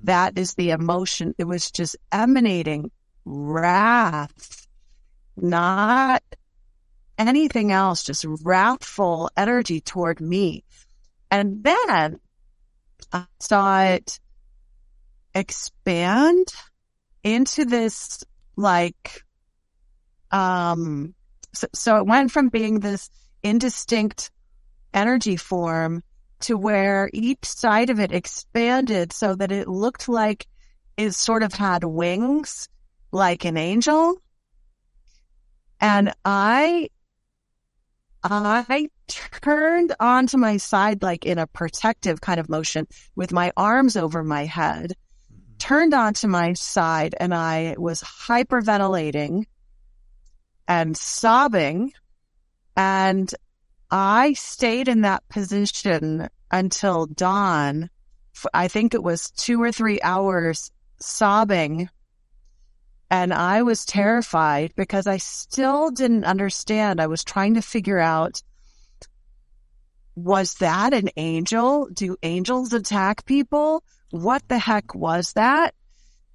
That is the emotion. It was just emanating wrath, not anything else, just wrathful energy toward me. And then I saw it expand into this so it went from being this indistinct energy form to where each side of it expanded so that it looked like it sort of had wings, like an angel. And I turned onto my side, like in a protective kind of motion with my arms over my head, turned onto my side, and I was hyperventilating and sobbing. And I stayed in that position until dawn. I think it was 2 or 3 hours sobbing. And I was terrified because I still didn't understand. I was trying to figure out, was that an angel? Do angels attack people? What the heck was that?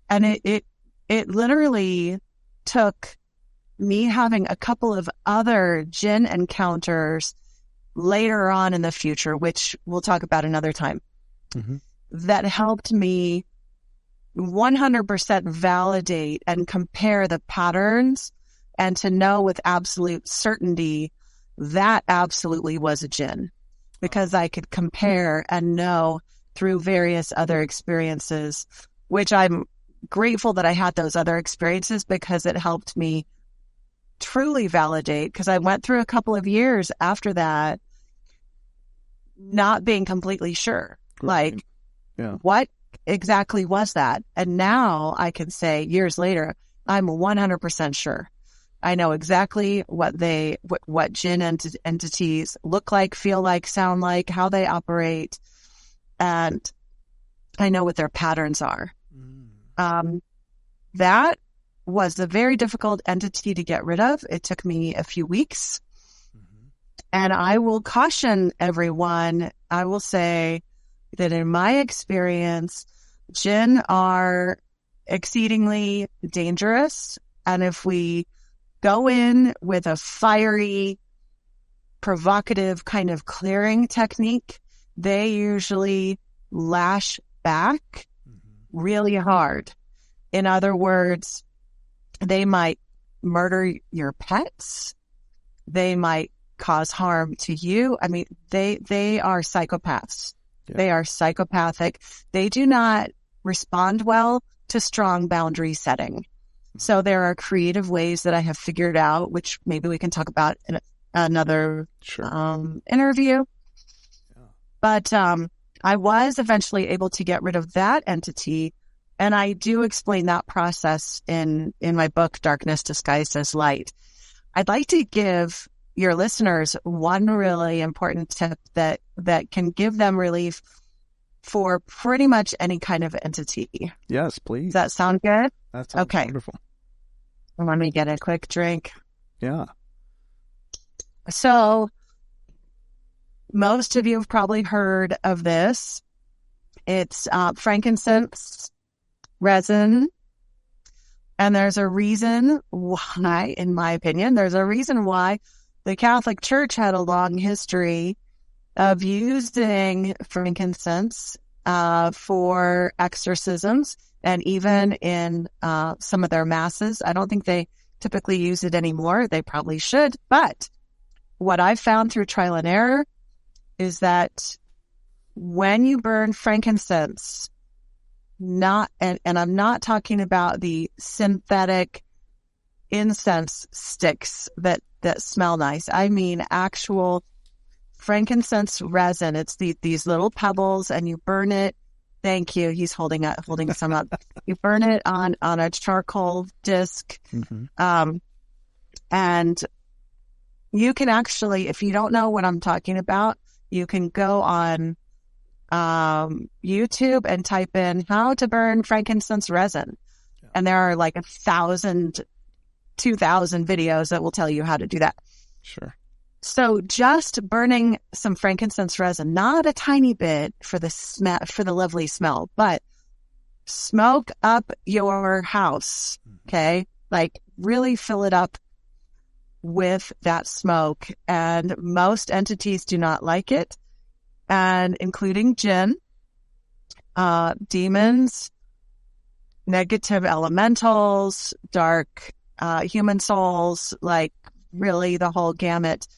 And it literally took me having a couple of other jinn encounters later on in the future, which we'll talk about another time, that helped me 100% validate and compare the patterns and to know with absolute certainty that absolutely was a jinn, because I could compare and know through various other experiences, which I'm grateful that I had those other experiences because it helped me truly validate, because I went through a couple of years after that not being completely sure, like, what exactly was that? And now I can say years later, I'm 100% sure. I know exactly what jinn entities look like, feel like, sound like, how they operate, and I know what their patterns are. That was a very difficult entity to get rid of. It took me a few weeks. And I will caution everyone, I will say that in my experience, jinn are exceedingly dangerous. And if we go in with a fiery, provocative kind of clearing technique, they usually lash back really hard. In other words, they might murder your pets. They might cause harm to you. I mean, they are psychopaths. Yeah. They are psychopathic. They do not respond well to strong boundary setting. So there are creative ways that I have figured out, which maybe we can talk about in another interview. Yeah. But I was eventually able to get rid of that entity. And I do explain that process in my book, Darkness Disguised as Light. I'd like to give your listeners one really important tip that can give them relief for pretty much any kind of entity. Yes, please. Does that sound good? That sounds okay. Wonderful. Let me get a quick drink. Yeah. So most of you have probably heard of this. It's frankincense resin. And there's a reason why, in my opinion, there's a reason why the Catholic Church had a long history of using frankincense for exorcisms, and even in some of their masses. I don't think they typically use it anymore. They probably should. But what I've found through trial and error is that when you burn frankincense, and I'm not talking about the synthetic incense sticks that smell nice. I mean actual frankincense resin. It's these little pebbles, and you burn it. Thank you. He's holding some up. You burn it on a charcoal disc. Mm-hmm. And you can actually, if you don't know what I'm talking about, you can go on YouTube and type in how to burn frankincense resin. Yeah. And there are like 1,000, 2,000 videos that will tell you how to do that. Sure. So just burning some frankincense resin, not a tiny bit for the lovely smell, but smoke up your house. Okay. Like really fill it up with that smoke. And most entities do not like it, and including jinn, demons, negative elementals, dark human souls, like really the whole gamut.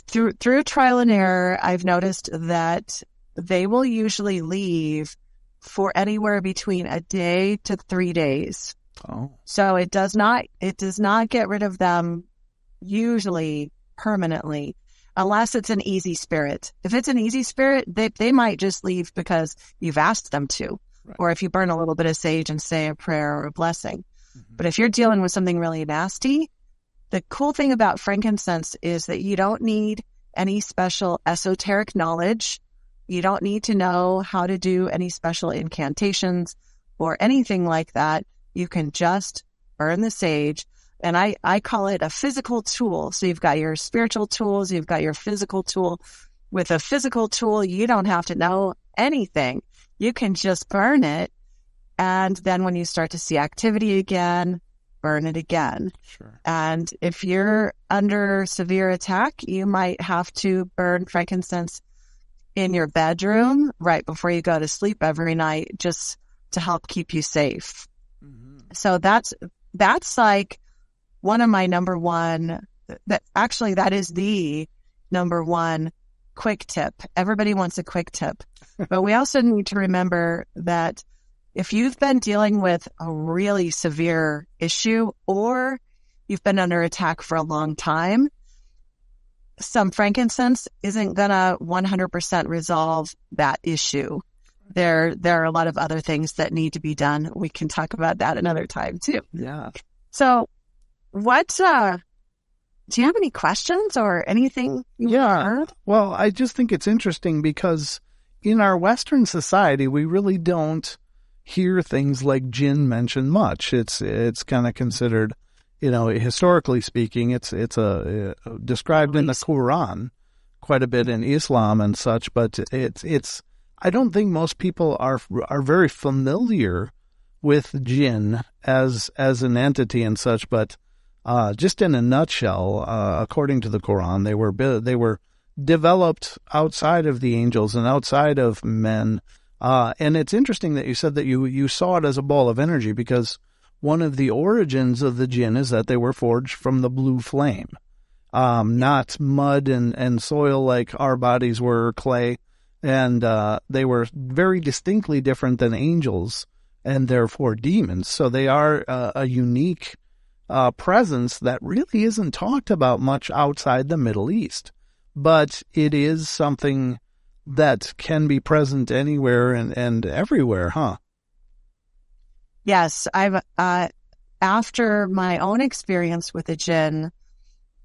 Through trial and error, I've noticed that they will usually leave for anywhere between a day to 3 days. Oh. So it does not get rid of them usually permanently, unless it's an easy spirit. If it's an easy spirit, they might just leave because you've asked them to, right. Or if you burn a little bit of sage and say a prayer or a blessing. Mm-hmm. But if you're dealing with something really nasty, the cool thing about frankincense is that you don't need any special esoteric knowledge. You don't need to know how to do any special incantations or anything like that. You can just burn the sage. And I call it a physical tool. So you've got your spiritual tools, you've got your physical tool. With a physical tool, you don't have to know anything. You can just burn it. And then when you start to see activity again, burn it again. Sure. And if you're under severe attack, you might have to burn frankincense in your bedroom right before you go to sleep every night, just to help keep you safe. Mm-hmm. So that's like one of my number one, that is the number one quick tip. Everybody wants a quick tip, but we also need to remember that if you've been dealing with a really severe issue, or you've been under attack for a long time, some frankincense isn't gonna 100% resolve that issue. There are a lot of other things that need to be done. We can talk about that another time too. Yeah. So do you have any questions or anything you heard? Well, I just think it's interesting because in our Western society, we really don't hear things like jinn mentioned much. It's kind of considered, historically speaking, it's described in the Quran quite a bit in Islam and such, but it's I don't think most people are very familiar with jinn as an entity and such, but just in a nutshell, according to the Quran, they were developed outside of the angels and outside of men. And it's interesting that you said that you saw it as a ball of energy, because one of the origins of the jinn is that they were forged from the blue flame, not mud and soil like our bodies were, clay. And they were very distinctly different than angels and therefore demons. So they are a unique presence that really isn't talked about much outside the Middle East. But it is something that can be present anywhere and everywhere, huh? Yes, I've after my own experience with the jinn,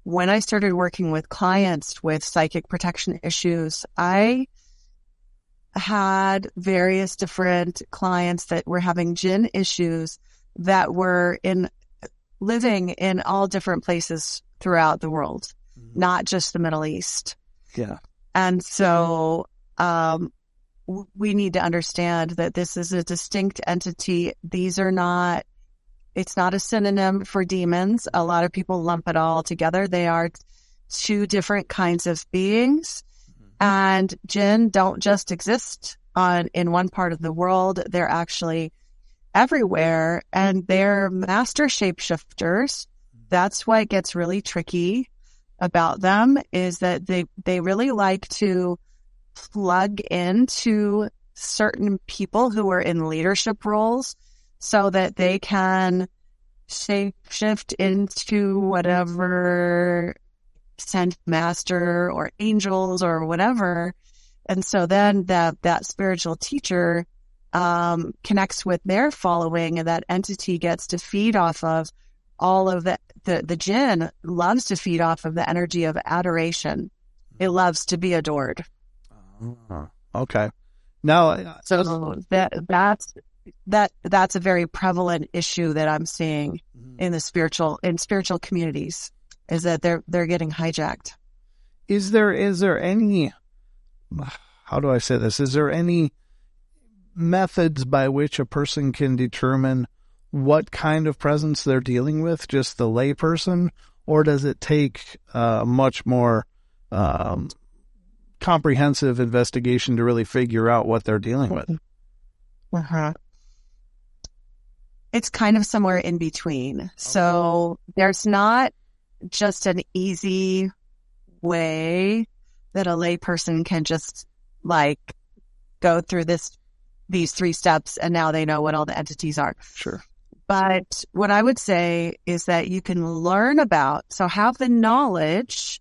when I started working with clients with psychic protection issues, I had various different clients that were having jinn issues that were living in all different places throughout the world, not just the Middle East. Yeah. And so we need to understand that this is a distinct entity. It's not a synonym for demons. A lot of people lump it all together. They are two different kinds of beings. And jinn don't just exist in one part of the world. They're actually everywhere, and they're master shapeshifters. That's why it gets really tricky about them, is that they really like to plug into certain people who are in leadership roles so that they can shapeshift into whatever sent master or angels or whatever. And so then that spiritual teacher connects with their following, and that entity gets to feed off of all of the jinn loves to feed off of the energy of adoration. It loves to be adored. Okay. Now, so that's a very prevalent issue that I'm seeing in spiritual communities, is that they're getting hijacked. Is there any, how do I say this? Is there any methods by which a person can determine what kind of presence they're dealing with, just the lay person, or does it take much more comprehensive investigation to really figure out what they're dealing with? It's kind of somewhere in between. Okay. So there's not just an easy way that a lay person can just go through these 3 steps and now they know what all the entities are. Sure. But what I would say is that you can learn have the knowledge,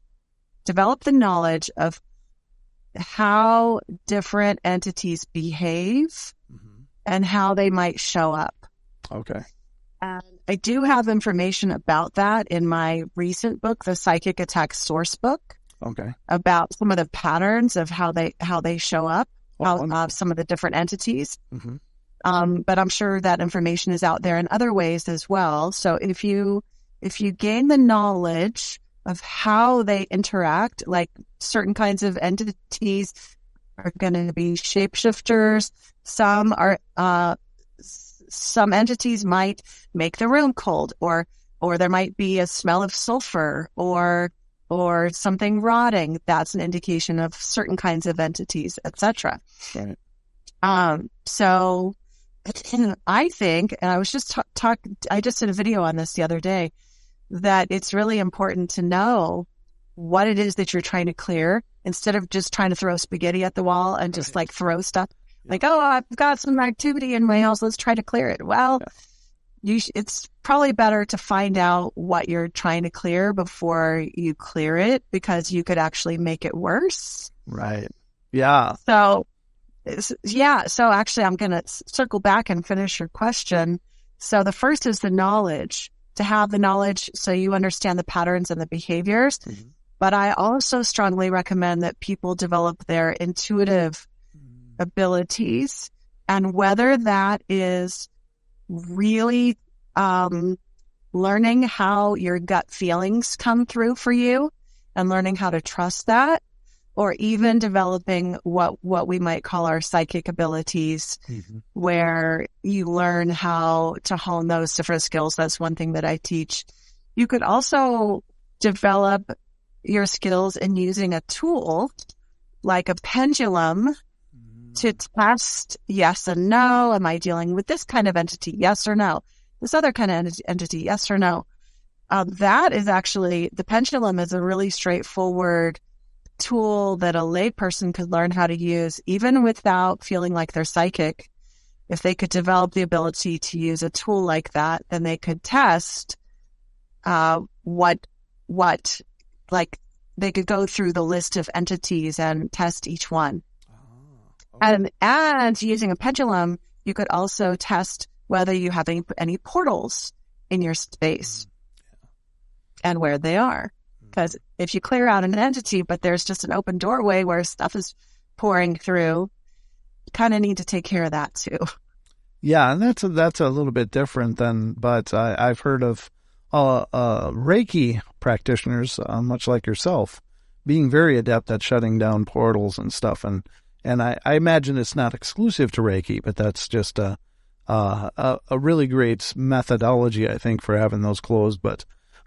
develop the knowledge of how different entities behave and how they might show up. Okay. And I do have information about that in my recent book, the Psychic Attack Source Book. Okay. About some of the patterns of how they show up, some of the different entities. But I'm sure that information is out there in other ways as well. So if you gain the knowledge of how they interact, like certain kinds of entities are going to be shapeshifters. Some entities might make the room cold, or there might be a smell of sulfur or something rotting. That's an indication of certain kinds of entities, etc. Right. So I think, and I was just I just did a video on this the other day, that it's really important to know what it is that you're trying to clear instead of just trying to throw spaghetti at the wall and just throw stuff. Oh, I've got some activity in my house. Let's try to clear it. Well, it's probably better to find out what you're trying to clear before you clear it, because you could actually make it worse. Right. Yeah. So actually I'm going to circle back and finish your question. So the first is the knowledge, to have the knowledge so you understand the patterns and the behaviors. But I also strongly recommend that people develop their intuitive abilities, and whether that is really learning how your gut feelings come through for you and learning how to trust that, or even developing what we might call our psychic abilities, where you learn how to hone those different skills. That's one thing that I teach. You could also develop your skills in using a tool like a pendulum to test yes and no. Am I dealing with this kind of entity? Yes or no. This other kind of entity? Yes or no. That is actually, the pendulum is a really straightforward tool that a layperson could learn how to use, even without feeling like they're psychic. If they could develop the ability to use a tool like that, then they could test they could go through the list of entities and test each one. And using a pendulum, you could also test whether you have any portals in your space and where they are. Because if you clear out an entity, but there's just an open doorway where stuff is pouring through, you kind of need to take care of that too. Yeah, and that's a little bit different but I've heard of Reiki practitioners, much like yourself, being very adept at shutting down portals and stuff. And I imagine it's not exclusive to Reiki, but that's just a really great methodology, I think, for having those closed. But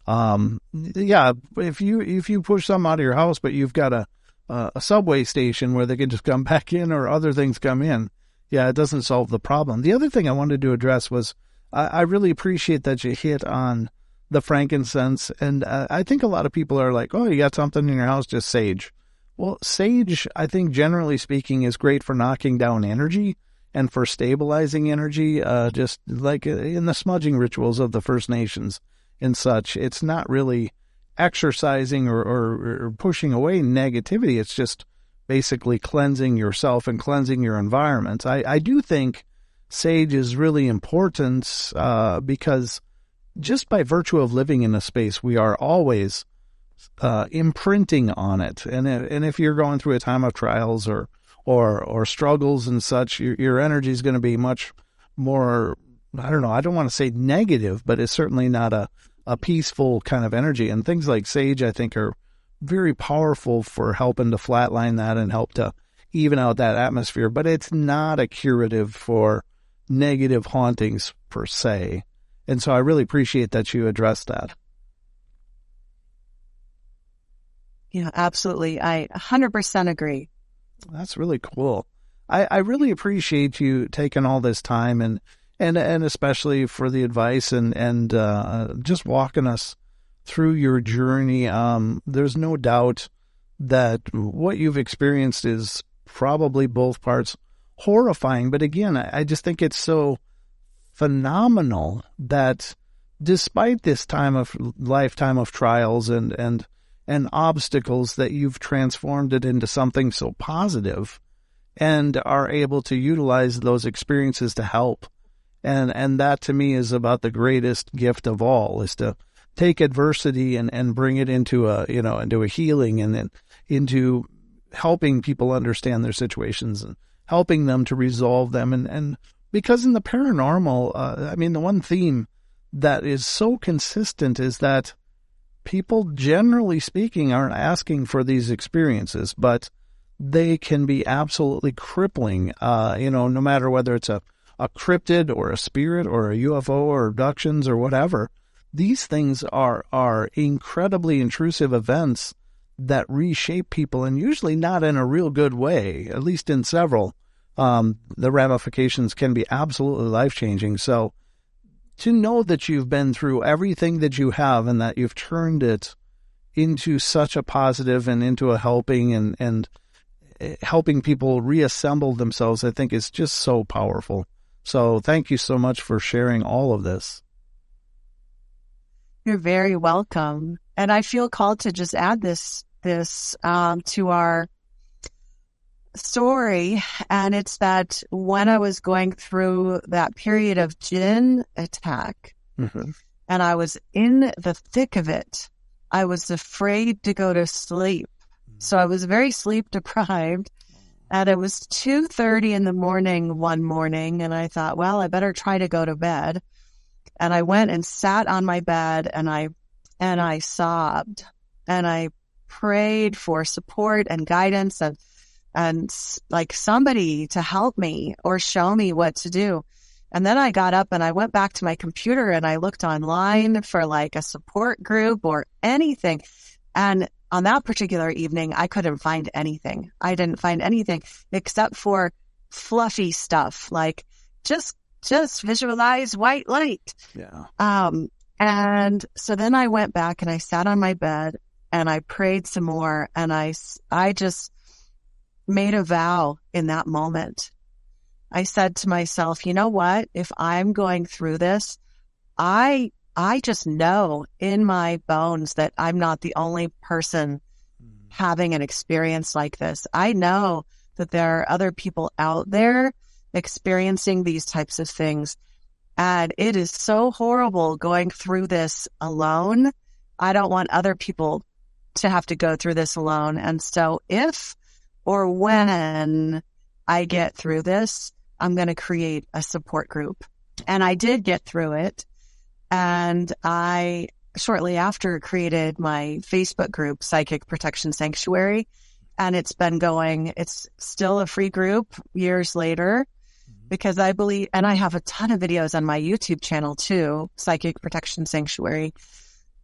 yeah, if you push something out of your house, but you've got a subway station where they can just come back in or other things come in, yeah, it doesn't solve the problem. The other thing I wanted to address was I really appreciate that you hit on the frankincense. And I think a lot of people are like, oh, you got something in your house, just sage. Well, sage, I think generally speaking, is great for knocking down energy and for stabilizing energy, just like in the smudging rituals of the First Nations and such. It's not really exercising or pushing away negativity. It's just basically cleansing yourself and cleansing your environment. I do think sage is really important because just by virtue of living in a space, we are always imprinting on it. And if you're going through a time of trials or struggles and such, your energy is going to be much more, I don't know, I don't want to say negative, but it's certainly not a peaceful kind of energy. And things like sage, I think, are very powerful for helping to flatline that and help to even out that atmosphere. But it's not a curative for negative hauntings per se. And so I really appreciate that you addressed that. Yeah, absolutely. I 100% agree. That's really cool. I really appreciate you taking all this time and especially for the advice and just walking us through your journey. There's no doubt that what you've experienced is probably both parts horrifying. But again, I just think it's so phenomenal that despite this lifetime of trials and obstacles, that you've transformed it into something so positive and are able to utilize those experiences to help. And that to me is about the greatest gift of all, is to take adversity and bring it into a healing and into helping people understand their situations and helping them to resolve them. And because in the paranormal, the one theme that is so consistent is that people, generally speaking, aren't asking for these experiences, but they can be absolutely crippling, no matter whether it's a cryptid or a spirit or a UFO or abductions or whatever. These things are incredibly intrusive events that reshape people, and usually not in a real good way, at least in several. The ramifications can be absolutely life-changing. So to know that you've been through everything that you have and that you've turned it into such a positive and into a helping and helping people reassemble themselves, I think is just so powerful. So thank you so much for sharing all of this. You're very welcome. And I feel called to just add this to our story. And it's that when I was going through that period of jinn attack, and I was in the thick of it, I was afraid to go to sleep. So I was very sleep deprived. And it was 2:30 in the morning one morning, and I thought, well, I better try to go to bed. And I went and sat on my bed, and I sobbed, and I prayed for support and guidance and like somebody to help me or show me what to do. And then I got up and I went back to my computer and I looked online for like a support group or anything. And on that particular evening, I couldn't find anything. I didn't find anything except for fluffy stuff, like just visualize white light. Yeah. And so then I went back and I sat on my bed and I prayed some more. And I just made a vow in that moment. I said to myself, you know what? If I'm going through this, I just know in my bones that I'm not the only person having an experience like this. I know that there are other people out there experiencing these types of things. And it is so horrible going through this alone. I don't want other people to have to go through this alone. And so if or when I get through this, I'm going to create a support group. And I did get through it. And I shortly after created my Facebook group, Psychic Protection Sanctuary. And it's been going, it's still a free group years later, because I believe, and I have a ton of videos on my YouTube channel too, Psychic Protection Sanctuary,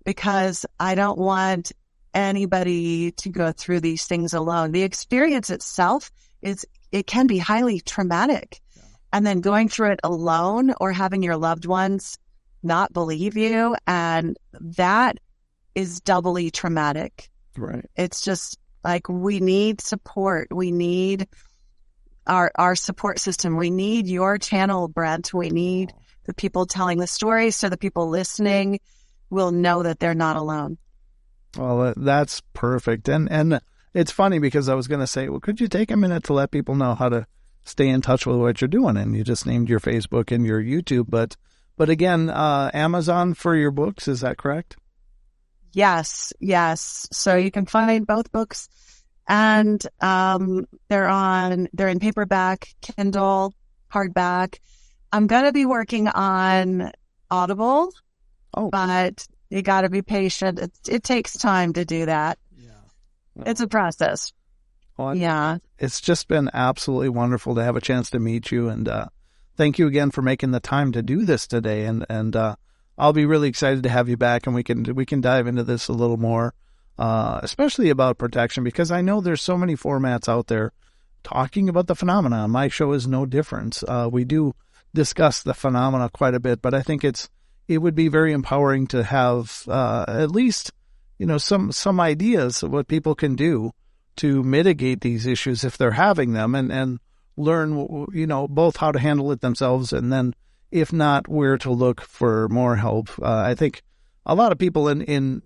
because I don't want anybody to go through these things alone. The experience itself it can be highly traumatic. Yeah. And then going through it alone or having your loved ones not believe you, and that is doubly traumatic. Right. It's just like, we need support. We need our support system. We need your channel, Brent. We need the people telling the stories, so the people listening will know that they're not alone. Well, that's perfect. And it's funny because I was going to say, well, could you take a minute to let people know how to stay in touch with what you're doing? And you just named your Facebook and your YouTube, but again, Amazon for your books, is that correct? Yes. So you can find both books, and they're in paperback, Kindle, hardback. I'm going to be working on Audible, but you got to be patient. It takes time to do that. Yeah. Well, it's a process. Well, yeah. It's just been absolutely wonderful to have a chance to meet you, and thank you again for making the time to do this today. And I'll be really excited to have you back, and we can dive into this a little more, especially about protection, because I know there's so many formats out there talking about the phenomena. My show is no different. We do discuss the phenomena quite a bit, but I think it would be very empowering to have at least, some ideas of what people can do to mitigate these issues if they're having them, and learn, both how to handle it themselves, and then, if not, where to look for more help. I think a lot of people and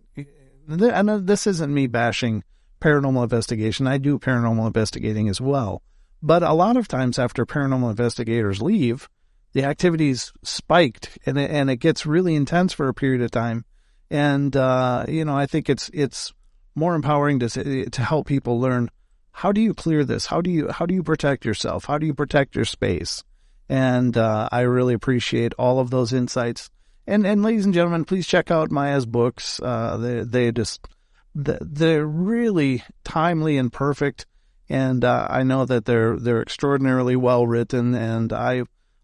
this isn't me bashing paranormal investigation. I do paranormal investigating as well. But a lot of times after paranormal investigators leave, the activity's spiked, and it gets really intense for a period of time. And, I think it's more empowering to help people learn, how do you clear this? How do you protect yourself? How do you protect your space? And I really appreciate all of those insights. And ladies and gentlemen, please check out Maya's books. They're really timely and perfect. And I know that they're extraordinarily well written, and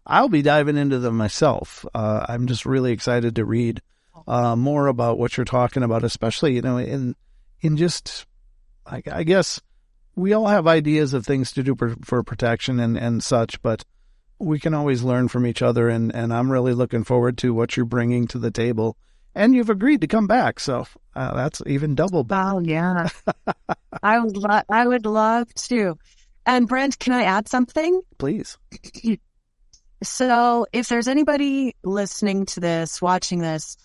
I'll be diving into them myself. I'm just really excited to read more about what you're talking about, especially in just, I guess we all have ideas of things to do for protection and such, but we can always learn from each other, and I'm really looking forward to what you're bringing to the table. And you've agreed to come back, so that's even double. Oh, yeah. I would love to. And Brent, can I add something? Please. So if there's anybody listening to this, watching this,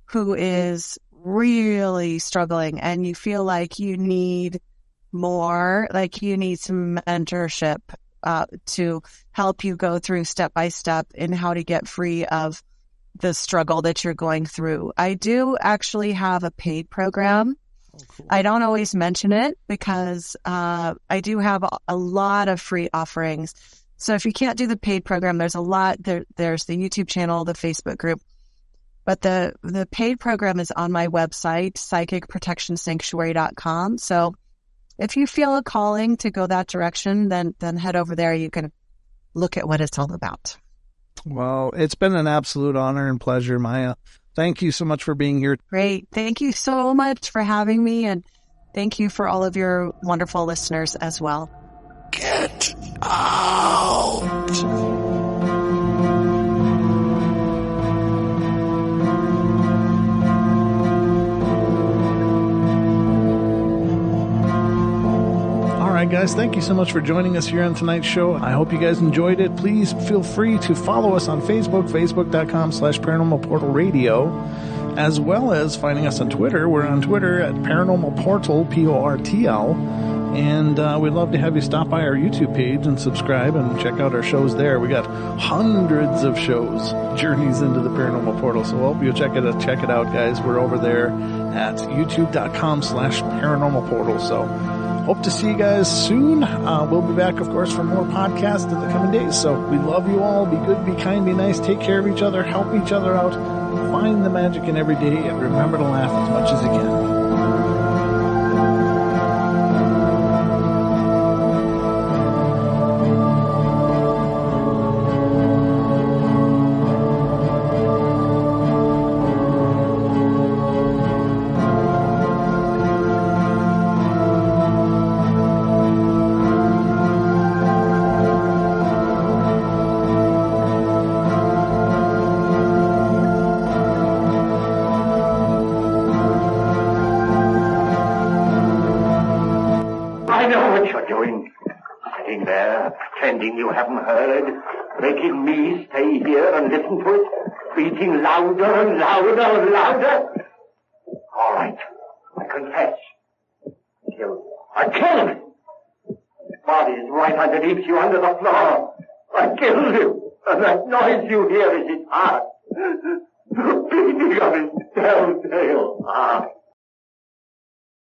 who is really struggling, and you feel like you need more, like you need some mentorship to help you go through step by step in how to get free of the struggle that you're going through, I do actually have a paid program. Oh, cool. I don't always mention it because I do have a lot of free offerings. So if you can't do the paid program, there's a lot. There's the YouTube channel, the Facebook group. But the paid program is on my website, psychicprotectionsanctuary.com. So if you feel a calling to go that direction, then head over there. You can look at what it's all about. Well, it's been an absolute honor and pleasure, Maya. Thank you so much for being here. Great. Thank you so much for having me, and thank you for all of your wonderful listeners as well. Get out! All right, guys, thank you so much for joining us here on tonight's show. I hope you guys enjoyed it. Please feel free to follow us on Facebook, facebook.com/paranormalportalradio, as well as finding us on Twitter. We're on Twitter at Paranormal Portal, PORTL. And we'd love to have you stop by our YouTube page and subscribe and check out our shows there. We got hundreds of shows, Journeys into the Paranormal Portal. So I hope you'll check it out, guys. We're over there at youtube.com/paranormal portal. So hope to see you guys soon. We'll be back, of course, for more podcasts in the coming days. So we love you all. Be good, be kind, be nice. Take care of each other. Help each other out. Find the magic in every day. And remember to laugh as much as you can. You haven't heard, making me stay here and listen to it, beating louder and louder and louder. All right, I confess. I killed him. His body is right underneath you, under the floor. I killed him, and that noise you hear is his heart. The beating of his telltale heart.